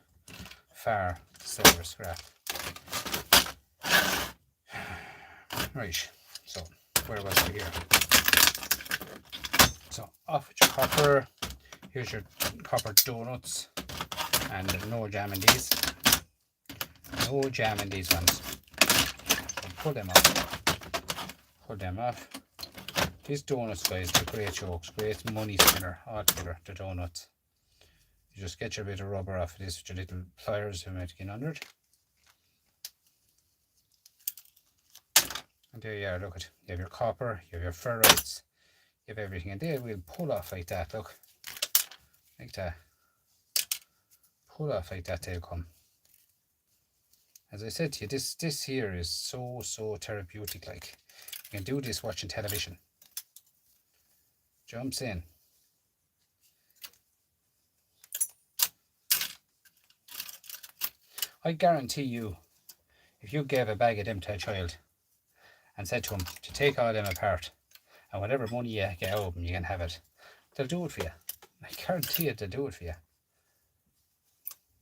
far to sell your scrap. Right, so where was we here? So off with your copper. Here's your copper donuts, and no jam in these. No jam in these ones. So pull them off. Pull them off. These donuts, guys, they're great jokes, great money spinner altogether, the donuts. You just get your bit of rubber off of this with your little pliers you might get under it. And there you are, look at, you have your copper, you have your ferrites, you have everything, and they will pull off like that, look. Like that. Pull off like that, they'll come. As I said to you, this here is so therapeutic, like. You can do this watching television. Do you know what I'm saying? I guarantee you, if you gave a bag of them to a child and said to him to take all them apart, and whatever money you get out of them, you can have it, they'll do it for you. I guarantee it, they'll do it for you.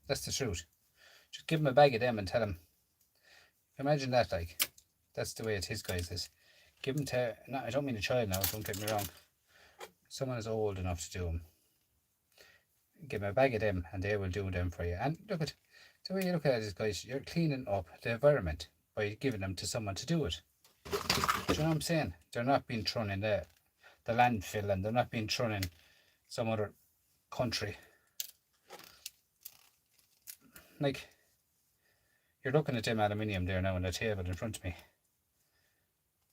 That's the truth. Just give them a bag of them and tell them. Imagine that, like. That's the way it is, guys. Is give them to, no, I don't mean a child now, don't get me wrong. Someone is old enough to do them. Give them a bag of them and they will do them for you. And look at the way you look at it, guys, you're cleaning up the environment by giving them to someone to do it. Do you know what I'm saying? They're not being thrown in the landfill, and they're not being thrown in some other country. Like, you're looking at them aluminium there now on the table in front of me.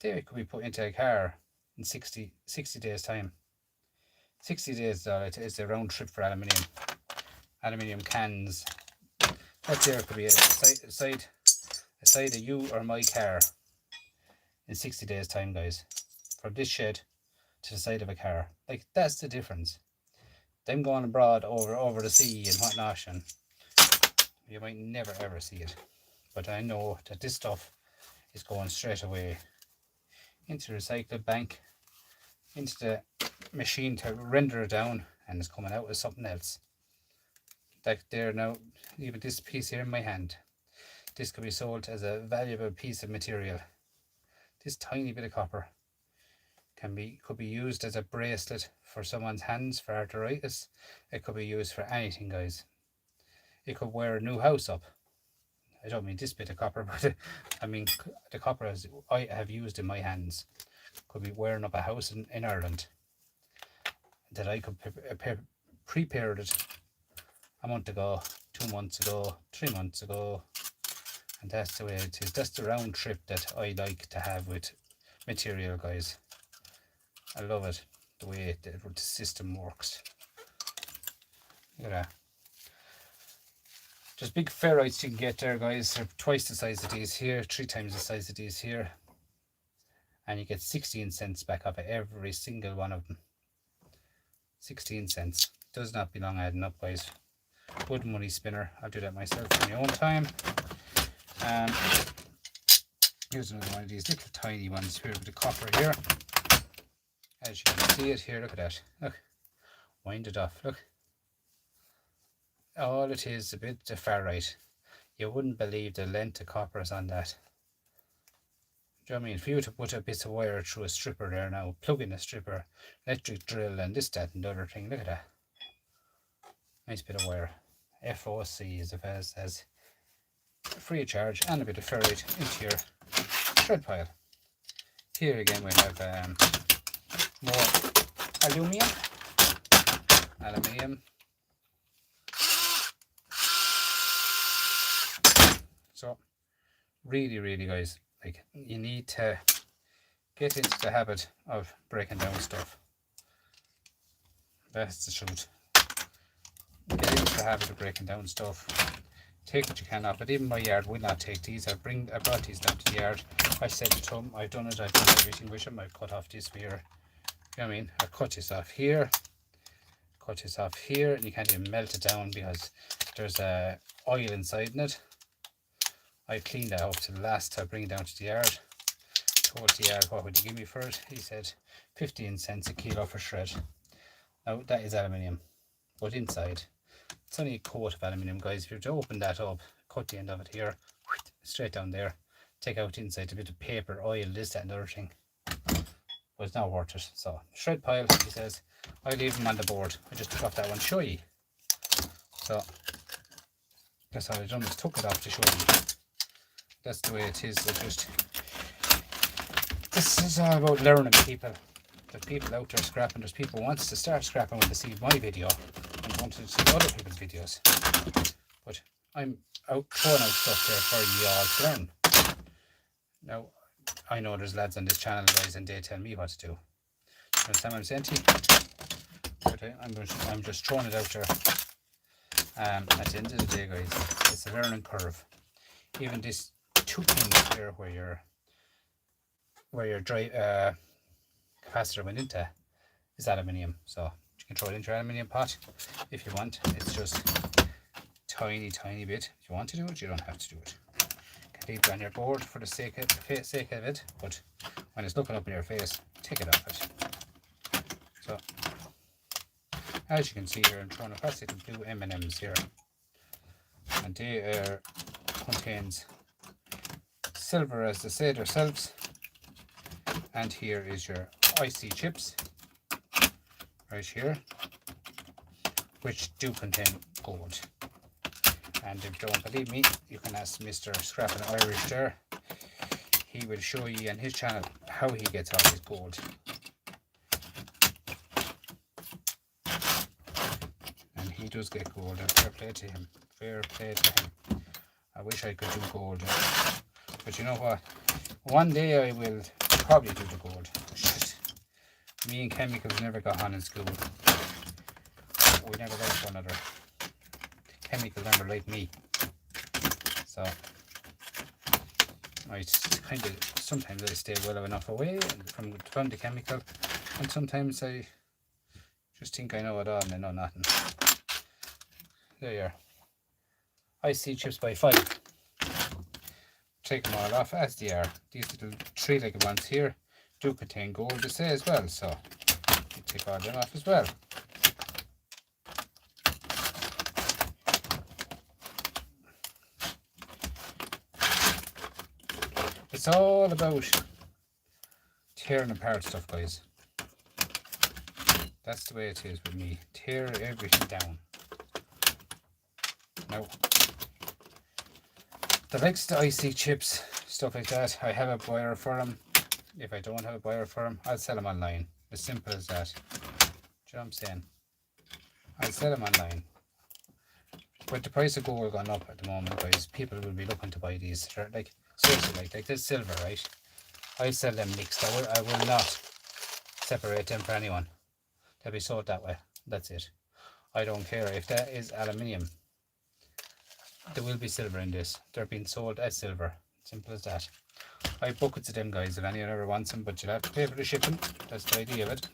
They could be put into a car in 60 days time. 60 days is the round trip for aluminium cans. That there could be a side of you or my car in 60 days time, guys. From this shed to the side of a car. Like, that's the difference. Them going abroad over the sea and whatnot, and you might never ever see it. But I know that this stuff is going straight away into the recycled bank, into the machine to render it down, and it's coming out as something else. Like there now, even this piece here in my hand, this could be sold as a valuable piece of material. This tiny bit of copper could be used as a bracelet for someone's hands for arthritis. It could be used for anything, guys. It could wear a new house up. I don't mean this bit of copper, but I mean the copper I have used in my hands could be wearing up a house in Ireland that I could prepared it a month ago, 2 months ago, 3 months ago, and that's the way it is. That's the round trip that I like to have with material, guys. I love it, the way the system works. Look at that. There's big ferrites you can get there, guys. They're twice the size of these here, 3 times the size of these here. And you get 16 cents back off of every single one of them. 16 cents. Does not belong adding up, guys. Good money spinner. I'll do that myself in my own time. Here's another one of these little tiny ones here with the copper here. As you can see it here, look at that. Look. Wind it off, look. All it is a bit of ferrite. You wouldn't believe the length of copper is on that. Do you know what I mean? If you were to put a bit of wire through a stripper there now, plug in a stripper, electric drill and this, that and the other thing, look at that. Nice bit of wire. FOC as the fellow says. Free of charge, and a bit of ferrite into your shred pile. Here again we have more aluminium. So really guys, like, you need to get into the habit of breaking down stuff. That's the truth. Get into the habit of breaking down stuff. take what you can off. But even my yard will not take these. I brought these down to the yard. I said to them, I've done everything with them. I cut off this here. You know what I mean? I cut this off here. Cut this off here, and you can't even melt it down because there's oil inside in it. I cleaned that up to the last. I bring it down to the yard. Told the yard, what would you give me for it? He said 15 cents a kilo for shred. Now that is aluminium, but inside it's only a coat of aluminium, guys. If you were to open that up, cut the end of it here, straight down there, take out inside a bit of paper, oil, this, that and the other thing, but it's not worth it. So shred pile, he says, I leave them on the board. I just took off that one to show you. So that's all I done, is took it off to show you. That's the way it is. This is all about learning, people. There's people out there scrapping. There's people who wants to start scrapping when they see my video and want to see other people's videos. But I'm out throwing out stuff there for you all to learn. Now, I know there's lads on this channel, guys, and they tell me what to do. You understand what I'm saying to you? But I'm just throwing it out there. At the end of the day, guys, it's a learning curve. Even this two pins here where your dry capacitor went into is aluminium, so you can throw it into your aluminium pot if you want. It's just tiny bit. If you want to do it, you don't have to do it. You can leave it on your board for the sake of it, but when it's looking up in your face, take it off it. So as you can see here, I'm throwing across little blue M&Ms here, and they contains silver, as they say themselves. And here is your IC chips right here, which do contain gold. And if you don't believe me, you can ask Mr. Scrapping Irish there. He will show you on his channel how he gets all his gold. And he does get gold, and fair play to him. Fair play to him. I wish I could do gold, but you know what? One day I will probably do the gold. Shit. Me and chemicals never got on in school. We never liked one another. Chemicals never liked me. So I kind of, sometimes I stay well enough away from the chemical, and sometimes I just think I know it all and I know nothing. There you are. IC chips by 5. Take them all off as they are. These little three-legged ones here do contain gold, they say, as well, so you take all them off as well. It's all about tearing apart stuff, guys. That's the way it is with me. Tear everything down. Now, the likes the IC chips, stuff like that, I have a buyer for them. If I don't have a buyer for them, I'll sell them online. As simple as that. Do you know what I'm saying? I'll sell them online. With the price of gold gone up at the moment, guys, people will be looking to buy these. They're like, seriously, like this silver, right? I sell them mixed. I will not separate them for anyone. They'll be sold that way. That's it. I don't care if that is aluminium. There will be silver in this. They're being sold as silver. Simple as that. I have buckets of them, guys, if anyone ever wants them, but you'll have to pay for the shipping. That's the idea of it.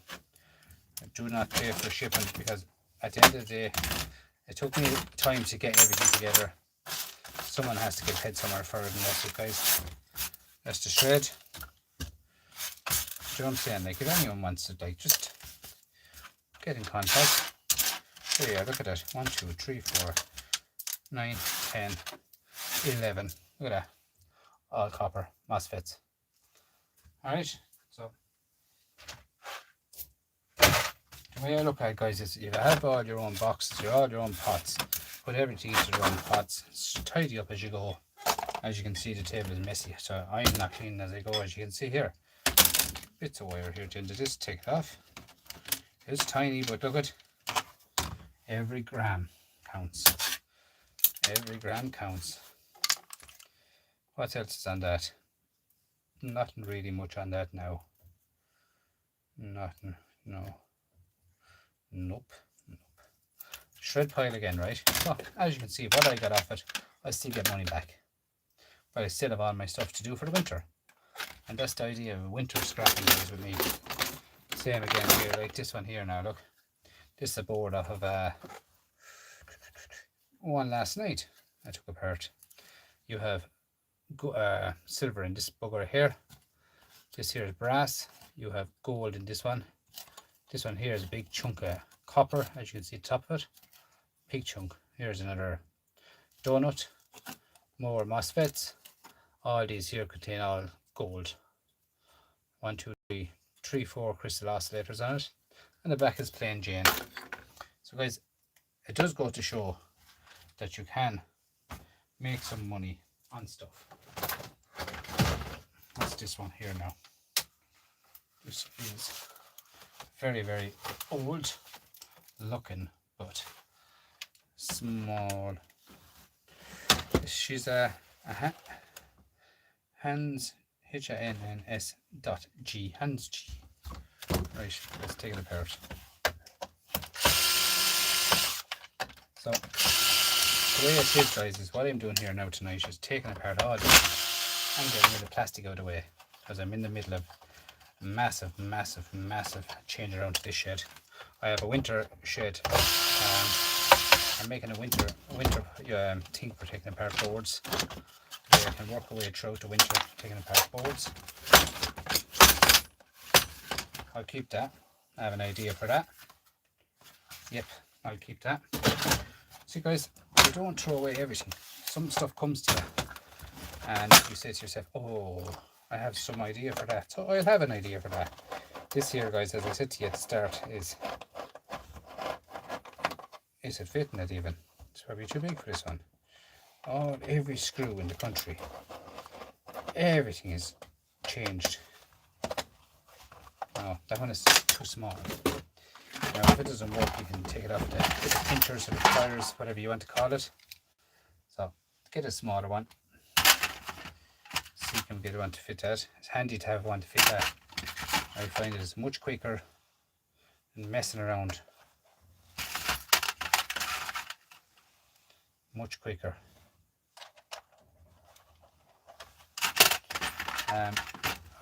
Do not pay for shipping, because at the end of the day, it took me time to get everything together. Someone has to get paid somewhere for it, and that's it, guys. That's the shred. Do you know what I'm saying? Like, if anyone wants it, like, just get in contact. There you are, look at that. 1, 2, 3, 4, 9, 10, 11. Look at that. All copper MOSFETs. Alright, so the way I look at it, guys, is you have all your own boxes, all your own pots. Put everything into their own pots. Tidy up as you go. As you can see, the table is messy, so I'm not cleaning as I go, as you can see here. Bits of wire here to end of this, take it off. It's tiny, but look at every gram counts. Every gram counts. What else is on that? Nothing really much on that now. Nothing, no. Nope. shred pile again, right? So as you can see, what I got off it, I still get money back, but I still have all my stuff to do for the winter. And that's the idea of winter scrapping is with me. Same again here, like this one here now, look. This is a board off of one last night I took apart. You have silver in this bugger here. This here is brass. You have gold in this one. This one here is a big chunk of copper, as you can see the top of it. Big chunk. Here's another donut. More MOSFETs. All these here contain all gold. 1, 2, 3, 4 crystal oscillators on it. And the back is plain Jane. So guys, it does go to show that you can make some money on stuff. What's this one here now? This is very, very old looking, but small. She's a Hens, Hens.G, Hens G. Right, let's take it apart. So the way it is, guys, is what I'm doing here now tonight is taking apart all this and getting rid of the plastic out of the way, because I'm in the middle of a massive change around to this shed. I have a winter shed. I'm making a winter thing for taking apart boards. I can work away throughout the winter taking apart boards. I'll keep that. I have an idea for that. Yep, I'll keep that. See guys, you don't throw away everything. Some stuff comes to you and you say to yourself, oh, I have some idea for that. So I'll have an idea for that. This here, guys, as I said to you at the start, is it fitting it even? It's probably too big for this one. Every screw in the country, everything is changed. No, that one is too small. Now if it doesn't work, you can take it off the pinchers or the pliers, whatever you want to call it. So get a smaller one. So you can get one to fit that. It's handy to have one to fit that. I find it is much quicker than messing around. Much quicker.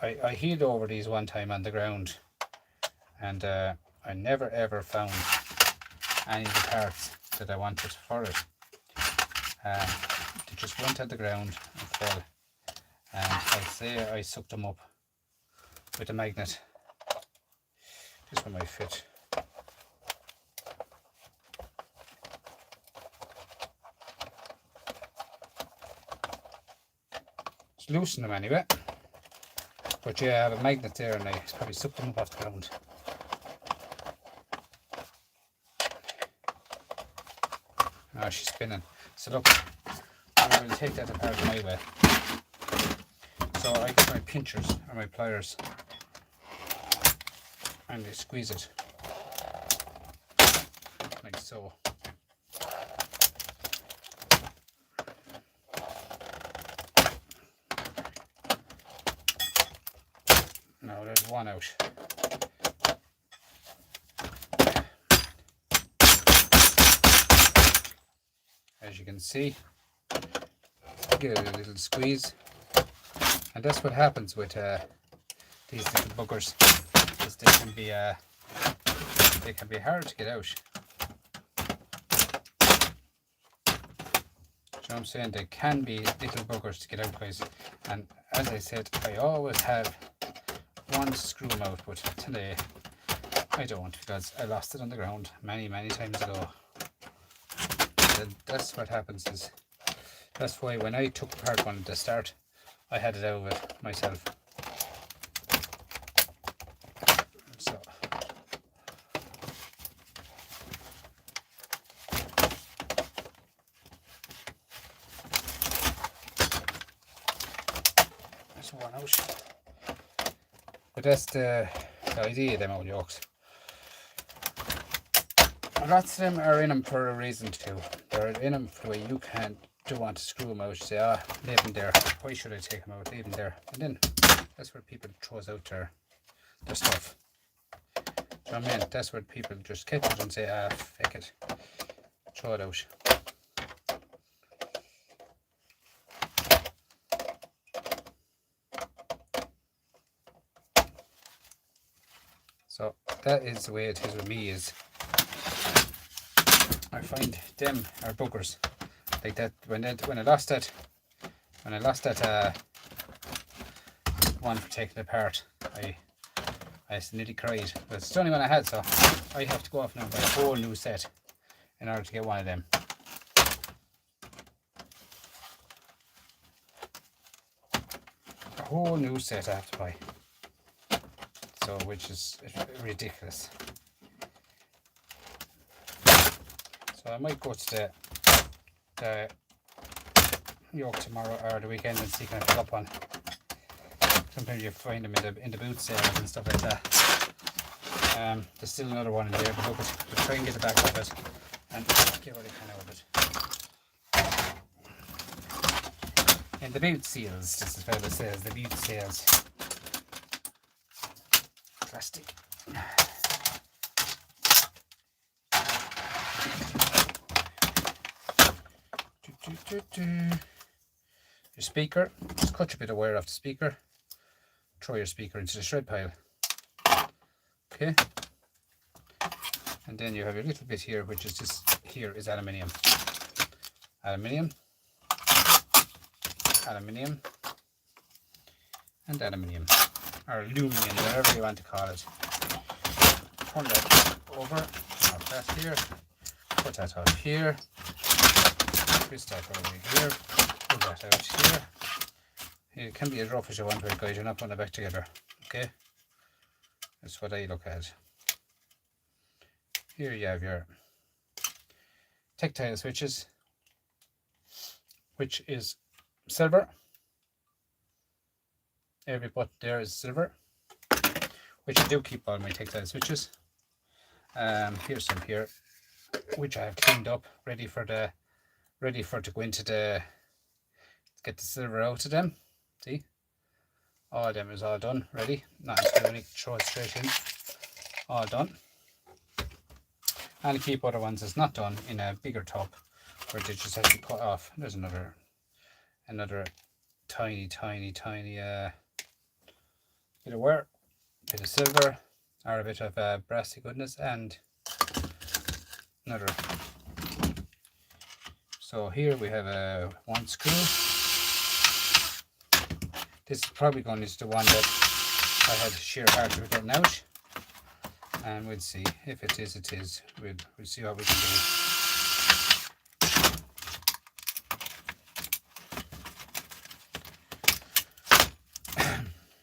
I heeled over these one time on the ground, and I never ever found any of the parts that I wanted for it. They just went on the ground and fell, and I'd say I sucked them up with a magnet. This one might fit. Just loosen them anyway. But yeah, I have a magnet there and I probably sucked them up off the ground. Oh, she's spinning. So look, I'm going to take that apart my way. So I get my pinchers or my pliers and I squeeze it like so. Now there's one out. As you can see, give it a little squeeze, and that's what happens with these little buggers. Is they can be hard to get out. You know what I'm saying? They can be little buggers to get out, guys. And as I said, I always have one screw mouth, but today I don't, because I lost it on the ground many times ago. And that's what happens. Is that's why when I took apart one at the start, I had it out of it myself. So there's one out. But that's the idea of them old yokes. Lots of them are in them for a reason too. They're in them for the way you don't want to screw them out. You say, leave them there. Why should I take them out? Leave them there. And then that's where people throws out their stuff. Do you know what I mean? That's where people just catch it and say, feck it. throw it out. So that is the way it is with me. Is I find them are buggers like that. When I lost that one for taking it apart, I nearly cried. But it's the only one I had, so I have to go off now and buy a whole new set in order to get one of them. A whole new set I have to buy. So, which is ridiculous. So I might go to the York tomorrow or the weekend and see if I can pick up one. Sometimes you find them in the boot sales and stuff like that. There's still another one in there, but look, we'll try and get the back of it and get what I can out of it. In the boot seals, just as fella says, the boot sales. Plastic. Your speaker, just cut your bit of wire off the speaker, throw your speaker into the shred pile. Okay, and then you have your little bit here, which is just here is aluminium, aluminium, aluminium, and aluminium, or aluminum, whatever you want to call it. Turn that over, off that here, put that out here, twist that over here, pull that out here. It can be as rough as you want to it, guys. You're not putting it back together. Okay, that's what I look at. Here you have your tactile switches, which is silver. Every button there is silver, which I do keep all my tactile switches. Here's some here, which I have cleaned up, ready for to go into get the silver out of them. See, all of them is all done, ready. Not until I throw it straight in. All done. And keep other ones that's not done in a bigger tub, where they just have to cut off. There's another tiny bit of wire, bit of silver, or a bit of brassy goodness, and another. So here we have one screw. This is probably going to be the one that I had sheer hard to getting out, and we'll see if it is. It is. We'll see what we can do.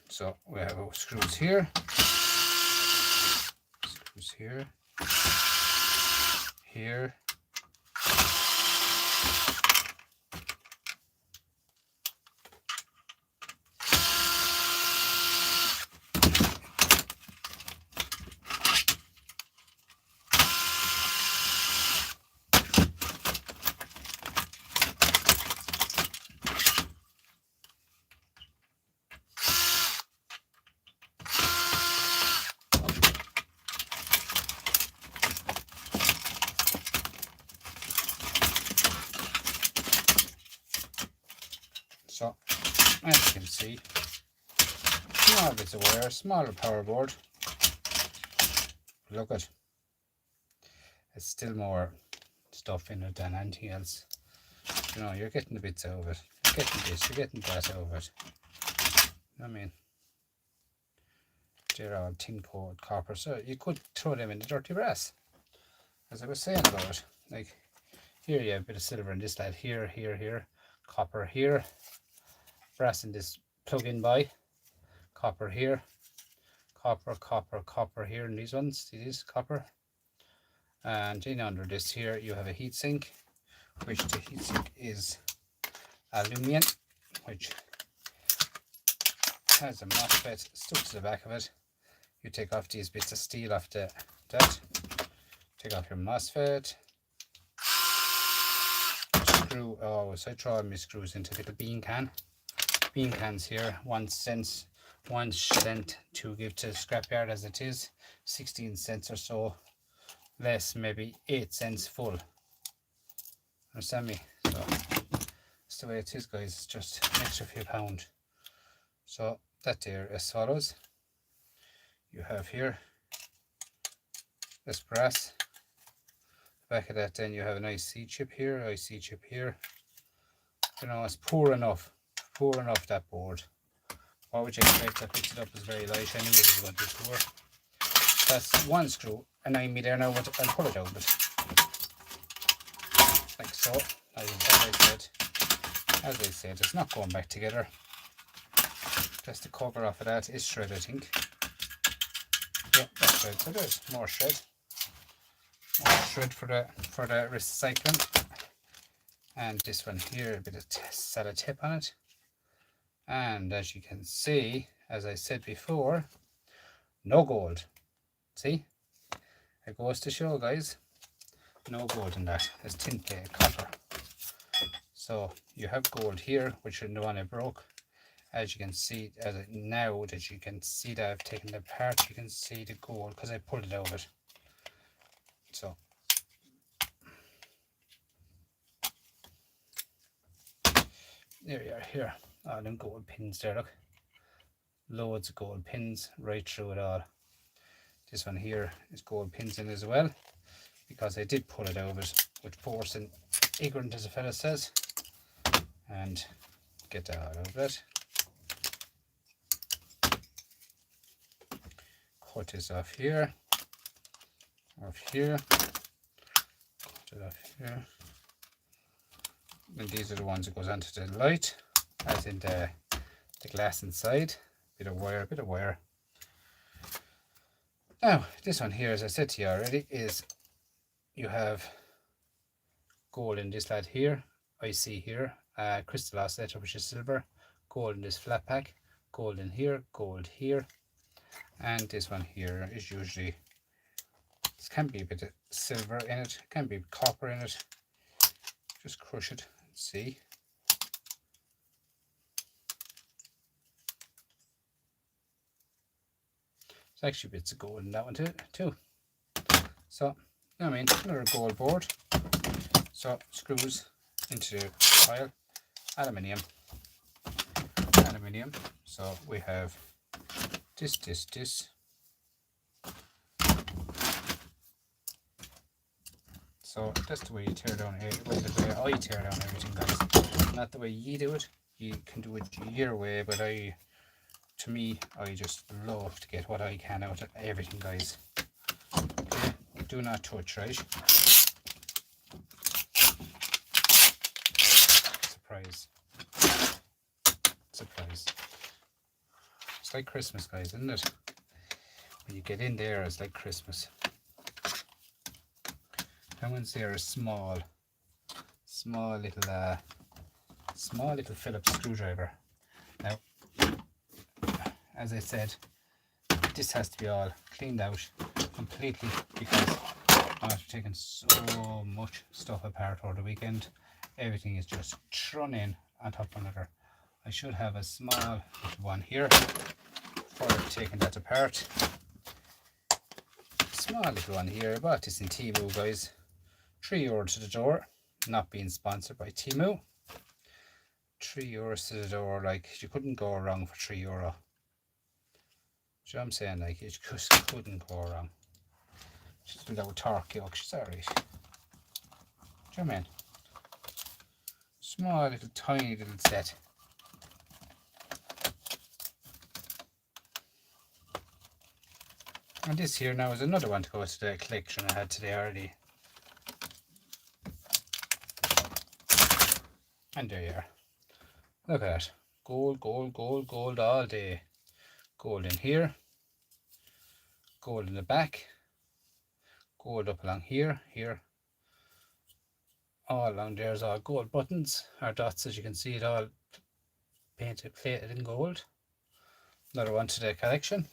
So we have screws here, here. So, as you can see, small bits of wire, smaller power board. Look at, it's still more stuff in it than anything else. You know, you're getting the bits out of it. You're getting this, you're getting that out of it. You know what I mean? They're all tin coated copper, so you could throw them in the dirty brass. As I was saying about it, like here you have a bit of silver in this lad, here, copper here, brass in this plug-in by, copper here, copper here in these ones. See these copper, and in under this here you have a heat sink, which the heat sink is aluminium, which has a MOSFET stuck to the back of it. You take off these bits of steel off that, take off your MOSFET, screw. Oh, so I throw all my screws into a little bean can. Bean cans here, 1 cent to give to the scrapyard as it is, 16 cents or so less, maybe 8 cents full. Understand me? So that's the way it is, guys. It's just an extra few pound. So that there as follows. You have here this brass. Back of that, then you have an IC chip here, IC chip here. You know, it's poor enough, that board. What would you expect? I picked it up as very light. I knew it was going to be poor. That's one screw, and I'm there now. I'll pull it out, but like so. As I said, it's not going back together. Just the cover off of that is shred, I think. Yeah, that's shred. So there's more shred. More shred for the recycling. And this one here, a bit of sellotape on it. And as you can see, as I said before, no gold. See? It goes to show, guys, no gold in that. It's tin plate, copper. So you have gold here, which is the one I broke. As you can see, now that you can see that I've taken it apart, you can see the gold because I pulled it out of it. So there we are here. All them gold pins there, look. Loads of gold pins right through it all. This one here is gold pins in as well, because I did pull it out of it with force and ignorant, as a fella says. And get that out of it. Cut this off here. Cut it off here. And these are the ones that goes onto the light, as in the glass inside. Bit of wire. Now, this one here, as I said to you already, is you have gold in this lad here, IC here, crystal oscillator, which is silver, gold in this flat pack, gold in here, gold here, and this one here is usually, this can be a bit of silver in it, can be copper in it. Just crush it and see. There's actually bits of gold in that one too. So, you know what I mean, another gold board. So, screws into the pile, aluminium. So we have this. So that's the way you tear down, well, the way I tear down everything, guys. Not the way you do it. You can do it your way, but I just love to get what I can out of everything, guys. Okay, do not touch, right? Surprise. It's like Christmas, guys, isn't it? When you get in there, it's like Christmas. That one's there, a small little Phillips screwdriver. Now, as I said, this has to be all cleaned out completely, because after taking so much stuff apart over the weekend, everything is just thrown in on top of another. I should have a small little one here for taking that apart. Small little one here. I bought this in Temu, guys. €3 to the door. Not being sponsored by Temu. €3 to the door. Like, you couldn't go wrong for €3. Do you know what I'm saying? Like, you just couldn't go wrong. She's doing that with torque yoke. She's alright. Do you know what I mean? Small little tiny little set. And this here now is another one to go to the collection I had today already. And there you are. Look at that. Gold all day. Gold in here. Gold in the back. Gold up along here. All along there's all gold buttons or dots, as you can see, it all plated in gold. Another one to the collection.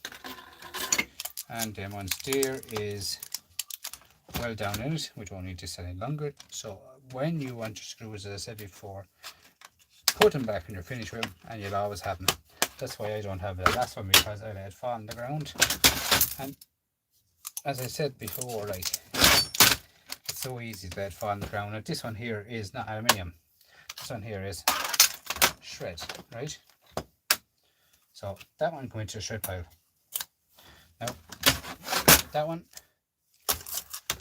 And then once there is well down in it. We don't need this any longer. So when you want your screws, as I said before, put them back in your finish with them and you'll always have them. That's why I don't have the last one, because I let it fall on the ground. And as I said before, like, it's so easy to let fall on the ground. Now this one here is not aluminium. This one here is shred, right? So that one going into the shred pile. Now that one,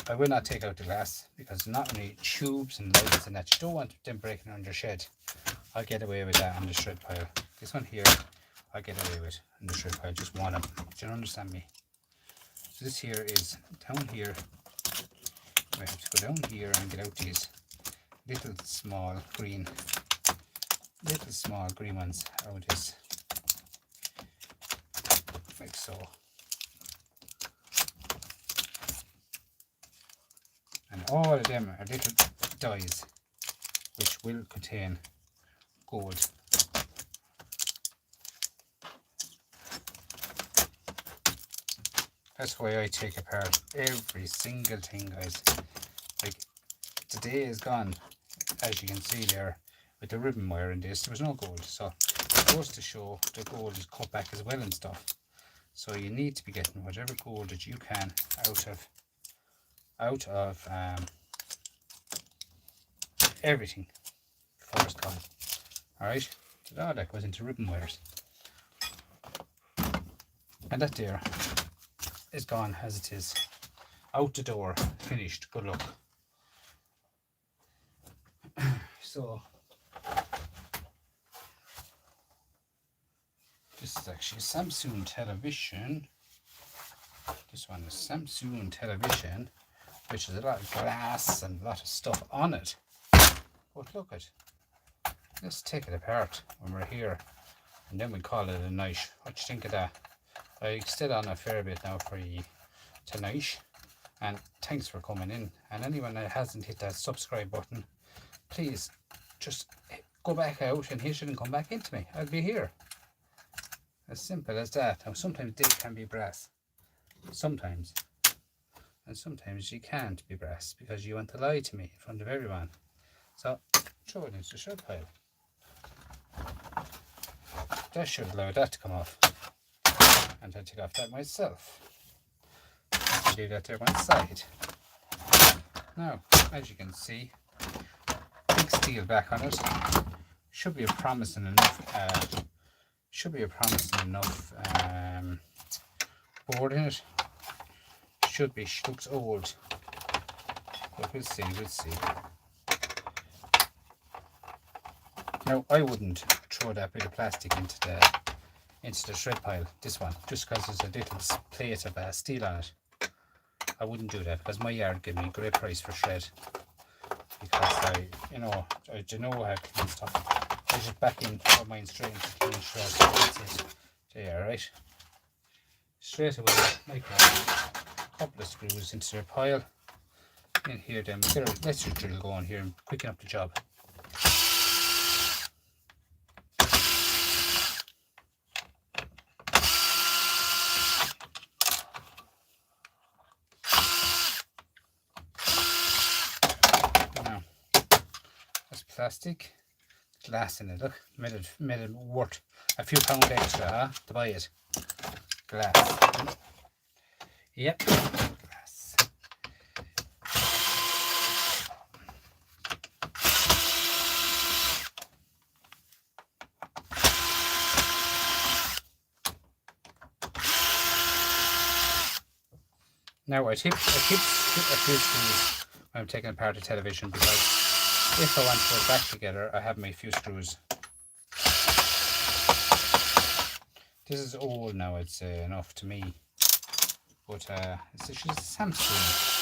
I will not take out the glass because not only tubes and lights and that, you don't want them breaking on your shed. I'll get away with that on the shred pile. This one here, I'll get away with on the shred pile, just one of them. Do you understand me? So this here is down here. I have to go down here and get out these little small green ones out of this, like so. And all of them are little dies which will contain gold. That's why I take apart every single thing, guys. Like, the day is gone, as you can see there, with the ribbon wire in this, there was no gold. So it goes to show the gold is cut back as well and stuff. So you need to be getting whatever gold that you can out of everything before it's gone. Alright, so all that goes into ribbon wires. And that there is gone as it is. Out the door, finished, good luck. So this is actually a Samsung television. This one is Samsung television, which has a lot of glass and a lot of stuff on it. But look at, let's take it apart when we're here, and then we call it a night. What do you think of that? I still on a fair bit now for you tonight, and thanks for coming in. And anyone that hasn't hit that subscribe button, please just go back out and hit it and come back into me. I'll be here. As simple as that. Now sometimes they can be brass, sometimes, and sometimes you can't be brass because you want to lie to me in front of everyone. So throw it into the shred pile. That should allow that to come off. And I'll take off that myself. Leave that there one side. Now, as you can see, big steel back on it. Should be a promising enough. Board in it. Should be. Looks old, but we'll see. We'll see. Now, I wouldn't throw that bit of plastic into the shred pile, this one, just because there's a little plate of steel on it. I wouldn't do that because my yard gave me a great price for shred, because I know how to clean stuff. I just back in all mine straight into clean shred. That's it. There, right? Straight away, like that. A couple of screws into their pile. In here, then let's just drill going here and quicken up the job. Plastic, glass in it. Look, made it worth a few pound extra to buy it. Glass. Yep, glass. Now I keep a few screws when I'm taking apart the television, because if I want to put it back together, I have my few screws. This is old now, I'd say, enough to me. But it's actually a Samsung.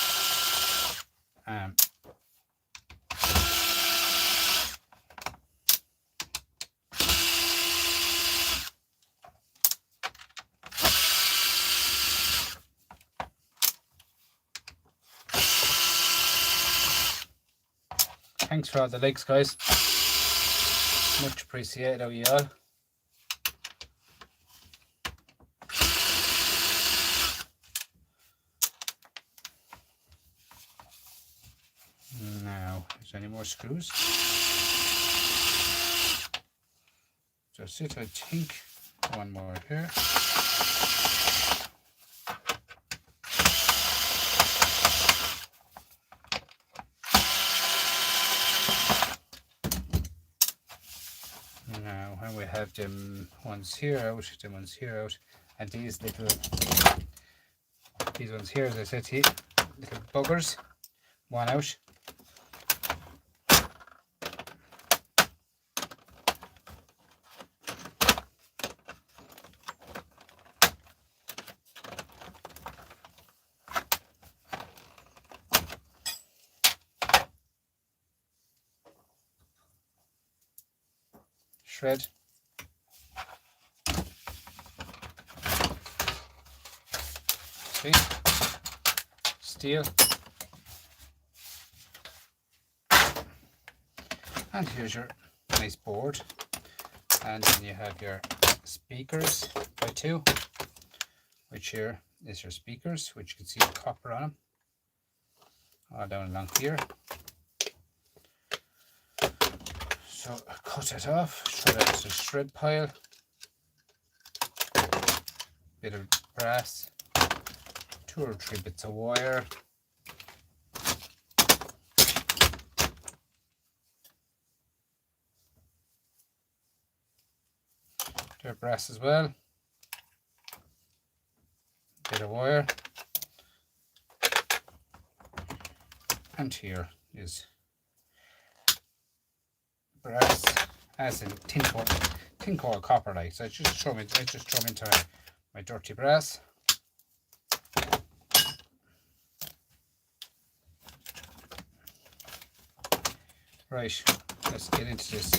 Thanks for all the likes, guys. Much appreciated out of you all. Now, is there any more screws? That's it, I think. One more here. we have them ones here out, them ones here out, and these ones here, as I said to you, little buggers, one out. Shred. See? Steel. And here's your nice board. And then you have your speakers by 2, which here is your speakers, which you can see the copper on them. All down along here. So cut it off, throw that to the shred pile. Bit of brass, 2 or 3 bits of wire. Bit of brass as well. Bit of wire. And here is brass, as in tin core copper, like. So I just throw them into my dirty brass. Right, let's get into this.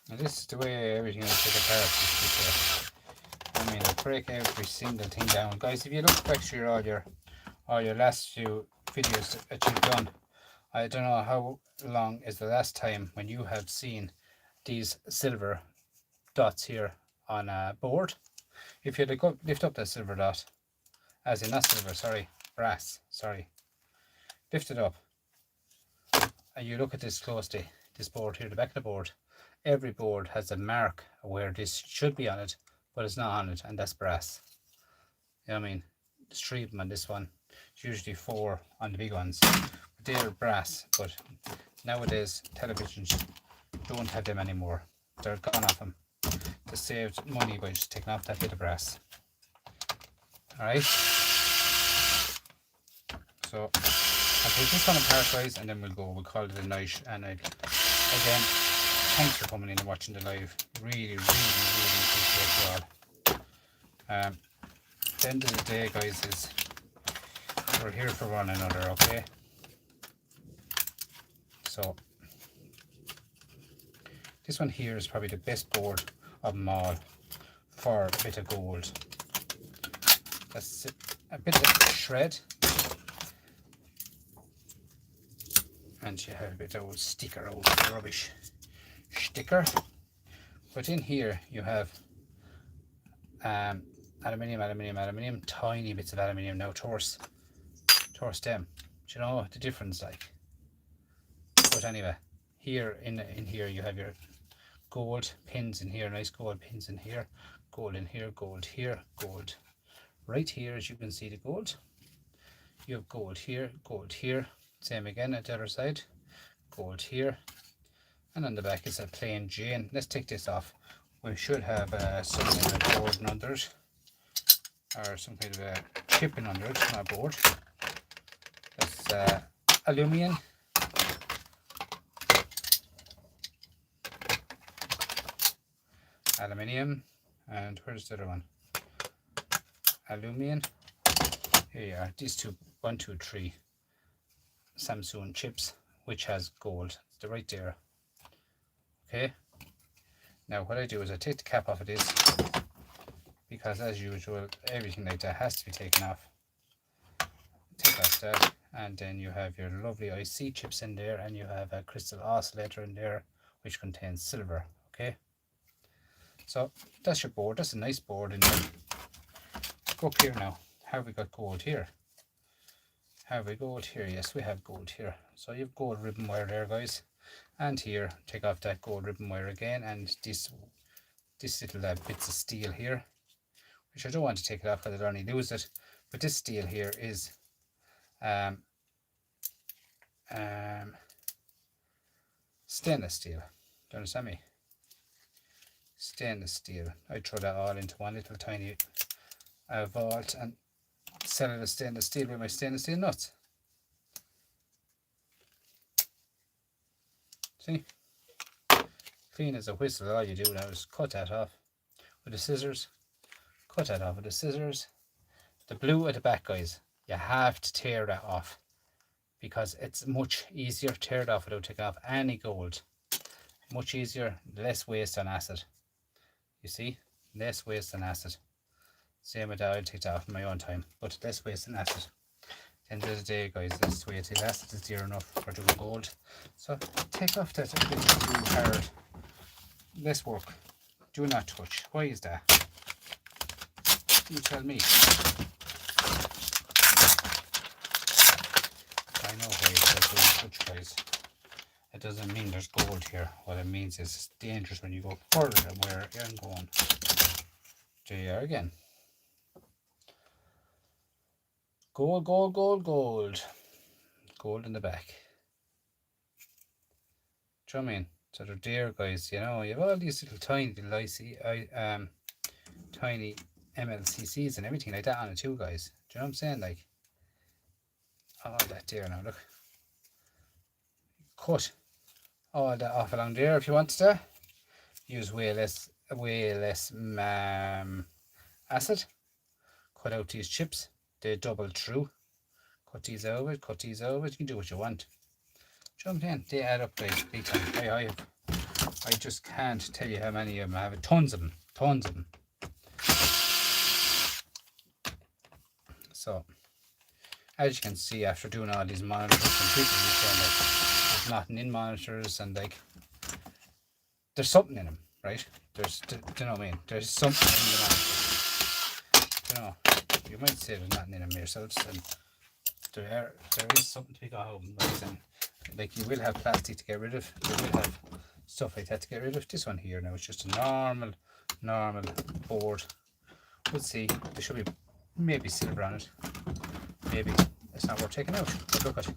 And this is the way everything will take apart. I mean, I break every single thing down. Guys, if you look back to all your last few videos that you've done, I don't know how long is the last time when you have seen these silver dots here on a board. If you lift up that silver dot, as in not silver, sorry, brass, sorry, lift it up, and you look at this closely, this board here, the back of the board, every board has a mark where this should be on it, but it's not on it, and that's brass. You know what I mean? There's 3 of them on this one. It's usually 4 on the big ones. But they're brass, but nowadays televisions don't have them anymore. They're gone off them. They saved money by just taking off that bit of brass. Alright. So I'll take this one apart, guys, and then we'll call it a night. And again, thanks for coming in and watching the live. Really appreciate you all. At the end of the day, guys, is we're here for one another, okay? So this one here is probably the best board of them all for a bit of gold. That's a bit of shred, and you have a bit of old sticker, old rubbish sticker. But in here you have aluminium, tiny bits of aluminium. Now towards them, do you know the difference, like? But anyway, here in here you have your gold pins in here, nice gold pins in here, gold in here, gold here, gold right here, as you can see the gold. You have gold here, same again at the other side, gold here, and on the back is a plain Jane. Let's take this off. We should have some kind of board under it, or some kind of a chipping under it, not a board. That's aluminium. And where's the other one? Aluminium. Here you are. These two, 1, 2, 3 Samsung chips, which has gold. They're right there. Okay. Now what I do is I take the cap off of this, because as usual everything like that has to be taken off. Take off that, and then you have your lovely IC chips in there, and you have a crystal oscillator in there which contains silver. Okay, so that's your board. That's a nice board in there. Go up here now. Have we got gold here? Have we gold here? Yes, we have gold here. So you have gold ribbon wire there, guys. And here, take off that gold ribbon wire again, and this little bits of steel here, which I don't want to take it off because I'd only lose it. But this steel here is stainless steel. Do you understand me? Stainless steel. I throw that all into one little tiny vault and sell it as stainless steel with my stainless steel nuts. See? Clean as a whistle. All you do now is cut that off with the scissors. Cut that off with the scissors. The blue at the back, guys, you have to tear that off because it's much easier to tear it off without taking off any gold. Much easier, less waste on acid. You see? Less waste on acid. Same with that, I'll take that off in my own time, but less waste on acid. At the end of the day, guys, this way till acid is dear enough for doing gold. So take off that a bit too hard. Less work. Do not touch. Why is that? You tell me. I know why it says don't touch, guys. It doesn't mean there's gold here. What it means is it's dangerous when you go further than where I'm going. There you are again. Gold, gold, gold, gold. Gold in the back. Do you know what I mean? So they're there, guys. You know, you have all these little tiny tiny MLCCs and everything like that on it too, guys. Do you know what I'm saying? Like, all that there now, look. Cut all that off along there if you want to. Use way less acid. Cut out these chips. They double through. Cut these over, cut these over. You can do what you want. Do you know what I'm saying? They add up, guys, big time. I just can't tell you how many of them I have. Tons of them. Tons of them. So, as you can see, after doing all these monitors, and people are saying that there's nothing in monitors, and like, there's something in them, right? Do you know what I mean? There's something in the monitors. You know, you might say there's nothing in them yourselves, and there is something to be got home. Like, you will have plastic to get rid of. You will have stuff like that to get rid of. This one here now is just a normal board. We'll see. There should be maybe silver on it. Maybe it's not worth taking out. But look at it.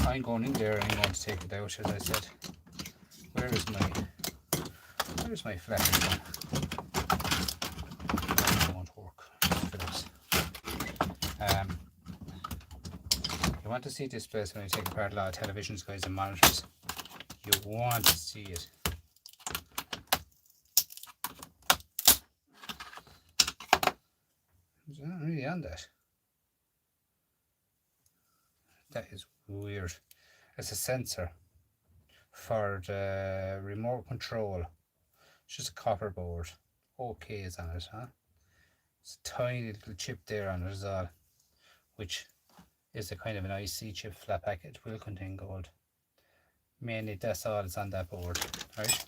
I'm going in there and I'm going to take it out, as I said. Where's my flathead one? That won't work. Phillips. You want to see this place when you take apart a lot of televisions, guys, and monitors. You want to see it. Is it not really on that? That is weird. It's a sensor for the remote control. It's just a copper board. OK is on it, huh? It's a tiny little chip there on it as well, which is a kind of an IC chip. Flat packet will contain gold. Mainly that's all that's on that board, right?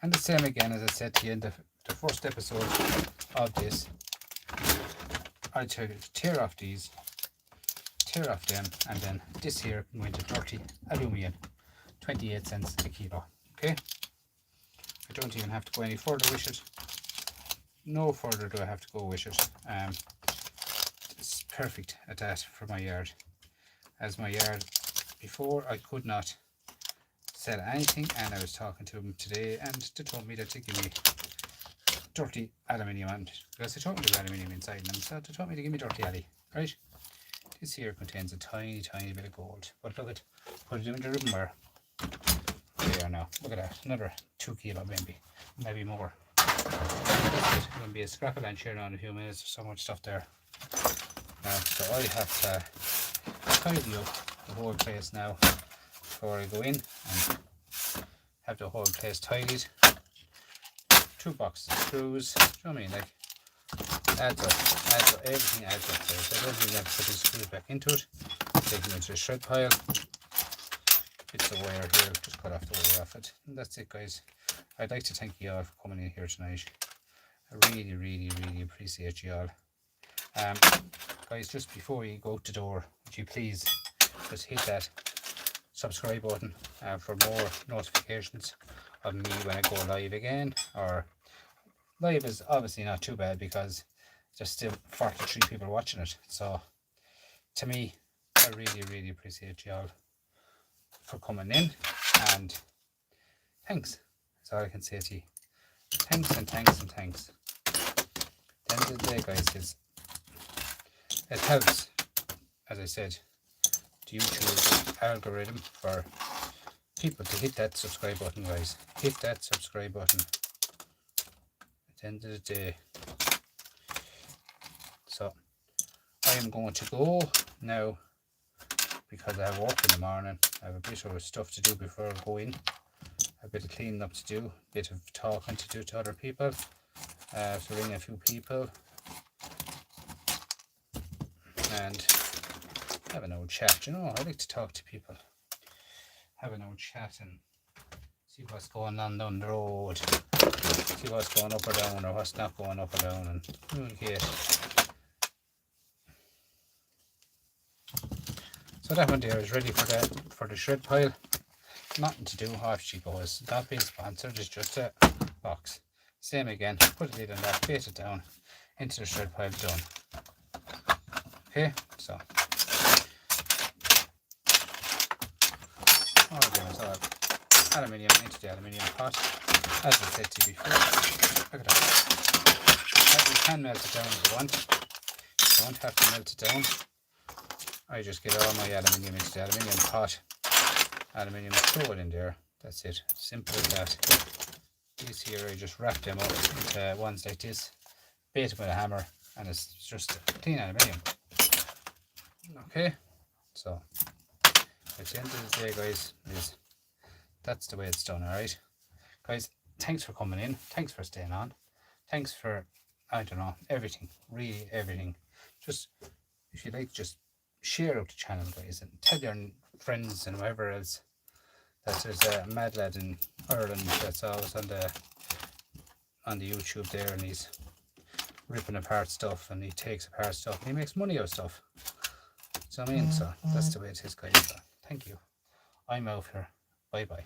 And the same again, as I said to you in the first episode of this, I tear off these, tear off them, and then this here I'm going to dirty aluminium, 28 cents a kilo. Okay, I don't even have to go any further with it. No further do I have to go with it. It's perfect at that for my yard. As my yard before, I could not sell anything, and I was talking to them today, and they told me that they give me dirty aluminium, and because they told me there's aluminium inside them, so they told me to give me dirty alley, right? This here contains a tiny bit of gold, but look at, put it in the ribbon wire. There now, look at that, another 2 kilo maybe more. That's it. Going to be a scrap of lunch here now in a few minutes. There's so much stuff there. So I have to tidy up the whole place now before I go in and have the whole place tidied. 2 boxes of screws. Do you know what I mean? Like, adds up, everything adds up there. So I don't even have to put these screws back into it. Take them into the shred pile. Bits of wire here, just cut off the wire off it. And that's it, guys. I'd like to thank you all for coming in here tonight. I really appreciate you all. Guys, just before you go out the door, would you please just hit that subscribe button for more notifications of me when I go live again. Or live is obviously not too bad because there's still 43 people watching it. So to me, I really appreciate you all for coming in, and thanks. That's all I can say to you. Thanks and thanks and thanks. At the end of the day, guys, it helps, as I said, the YouTube algorithm for people to hit that subscribe button, guys. Hit that subscribe button at the end of the day. So I am going to go now because I have work in the morning. I have a bit of stuff to do before I go in. A bit of cleaning up to do, a bit of talking to do to other people, to ring a few people and have an old chat. You know, I like to talk to people, have an old chat and see what's going on down the road, see what's going up or down or what's not going up or down, and communicate. So that one there is ready for the shred pile. Nothing to do, off she goes. Not being sponsored, it's just a box. Same again, put a lid on that, bait it down into the shred pile, done. Okay, so all again is all aluminium into the aluminium pot. As I said to you before, look at that. You can melt it down if you want. You don't have to melt it down. I just get all my aluminium into the aluminium pot. Aluminium, throw it in there. That's it. Simple as that. These here, I just wrap them up into ones like this, bait them with a hammer, and it's just clean aluminium. Okay, so at the end of the day, guys, that's the way it's done. All right, guys. Thanks for coming in. Thanks for staying on. Thanks for, I don't know, everything. Really everything. Just if you like, just share out the channel, guys, and tell your friends and whoever else that there's a mad lad in Ireland that's always on the YouTube there, and he's ripping apart stuff and he takes apart stuff and he makes money out of stuff. So I mean, so that's the way it is, guys. So thank you. I'm out here. Bye bye.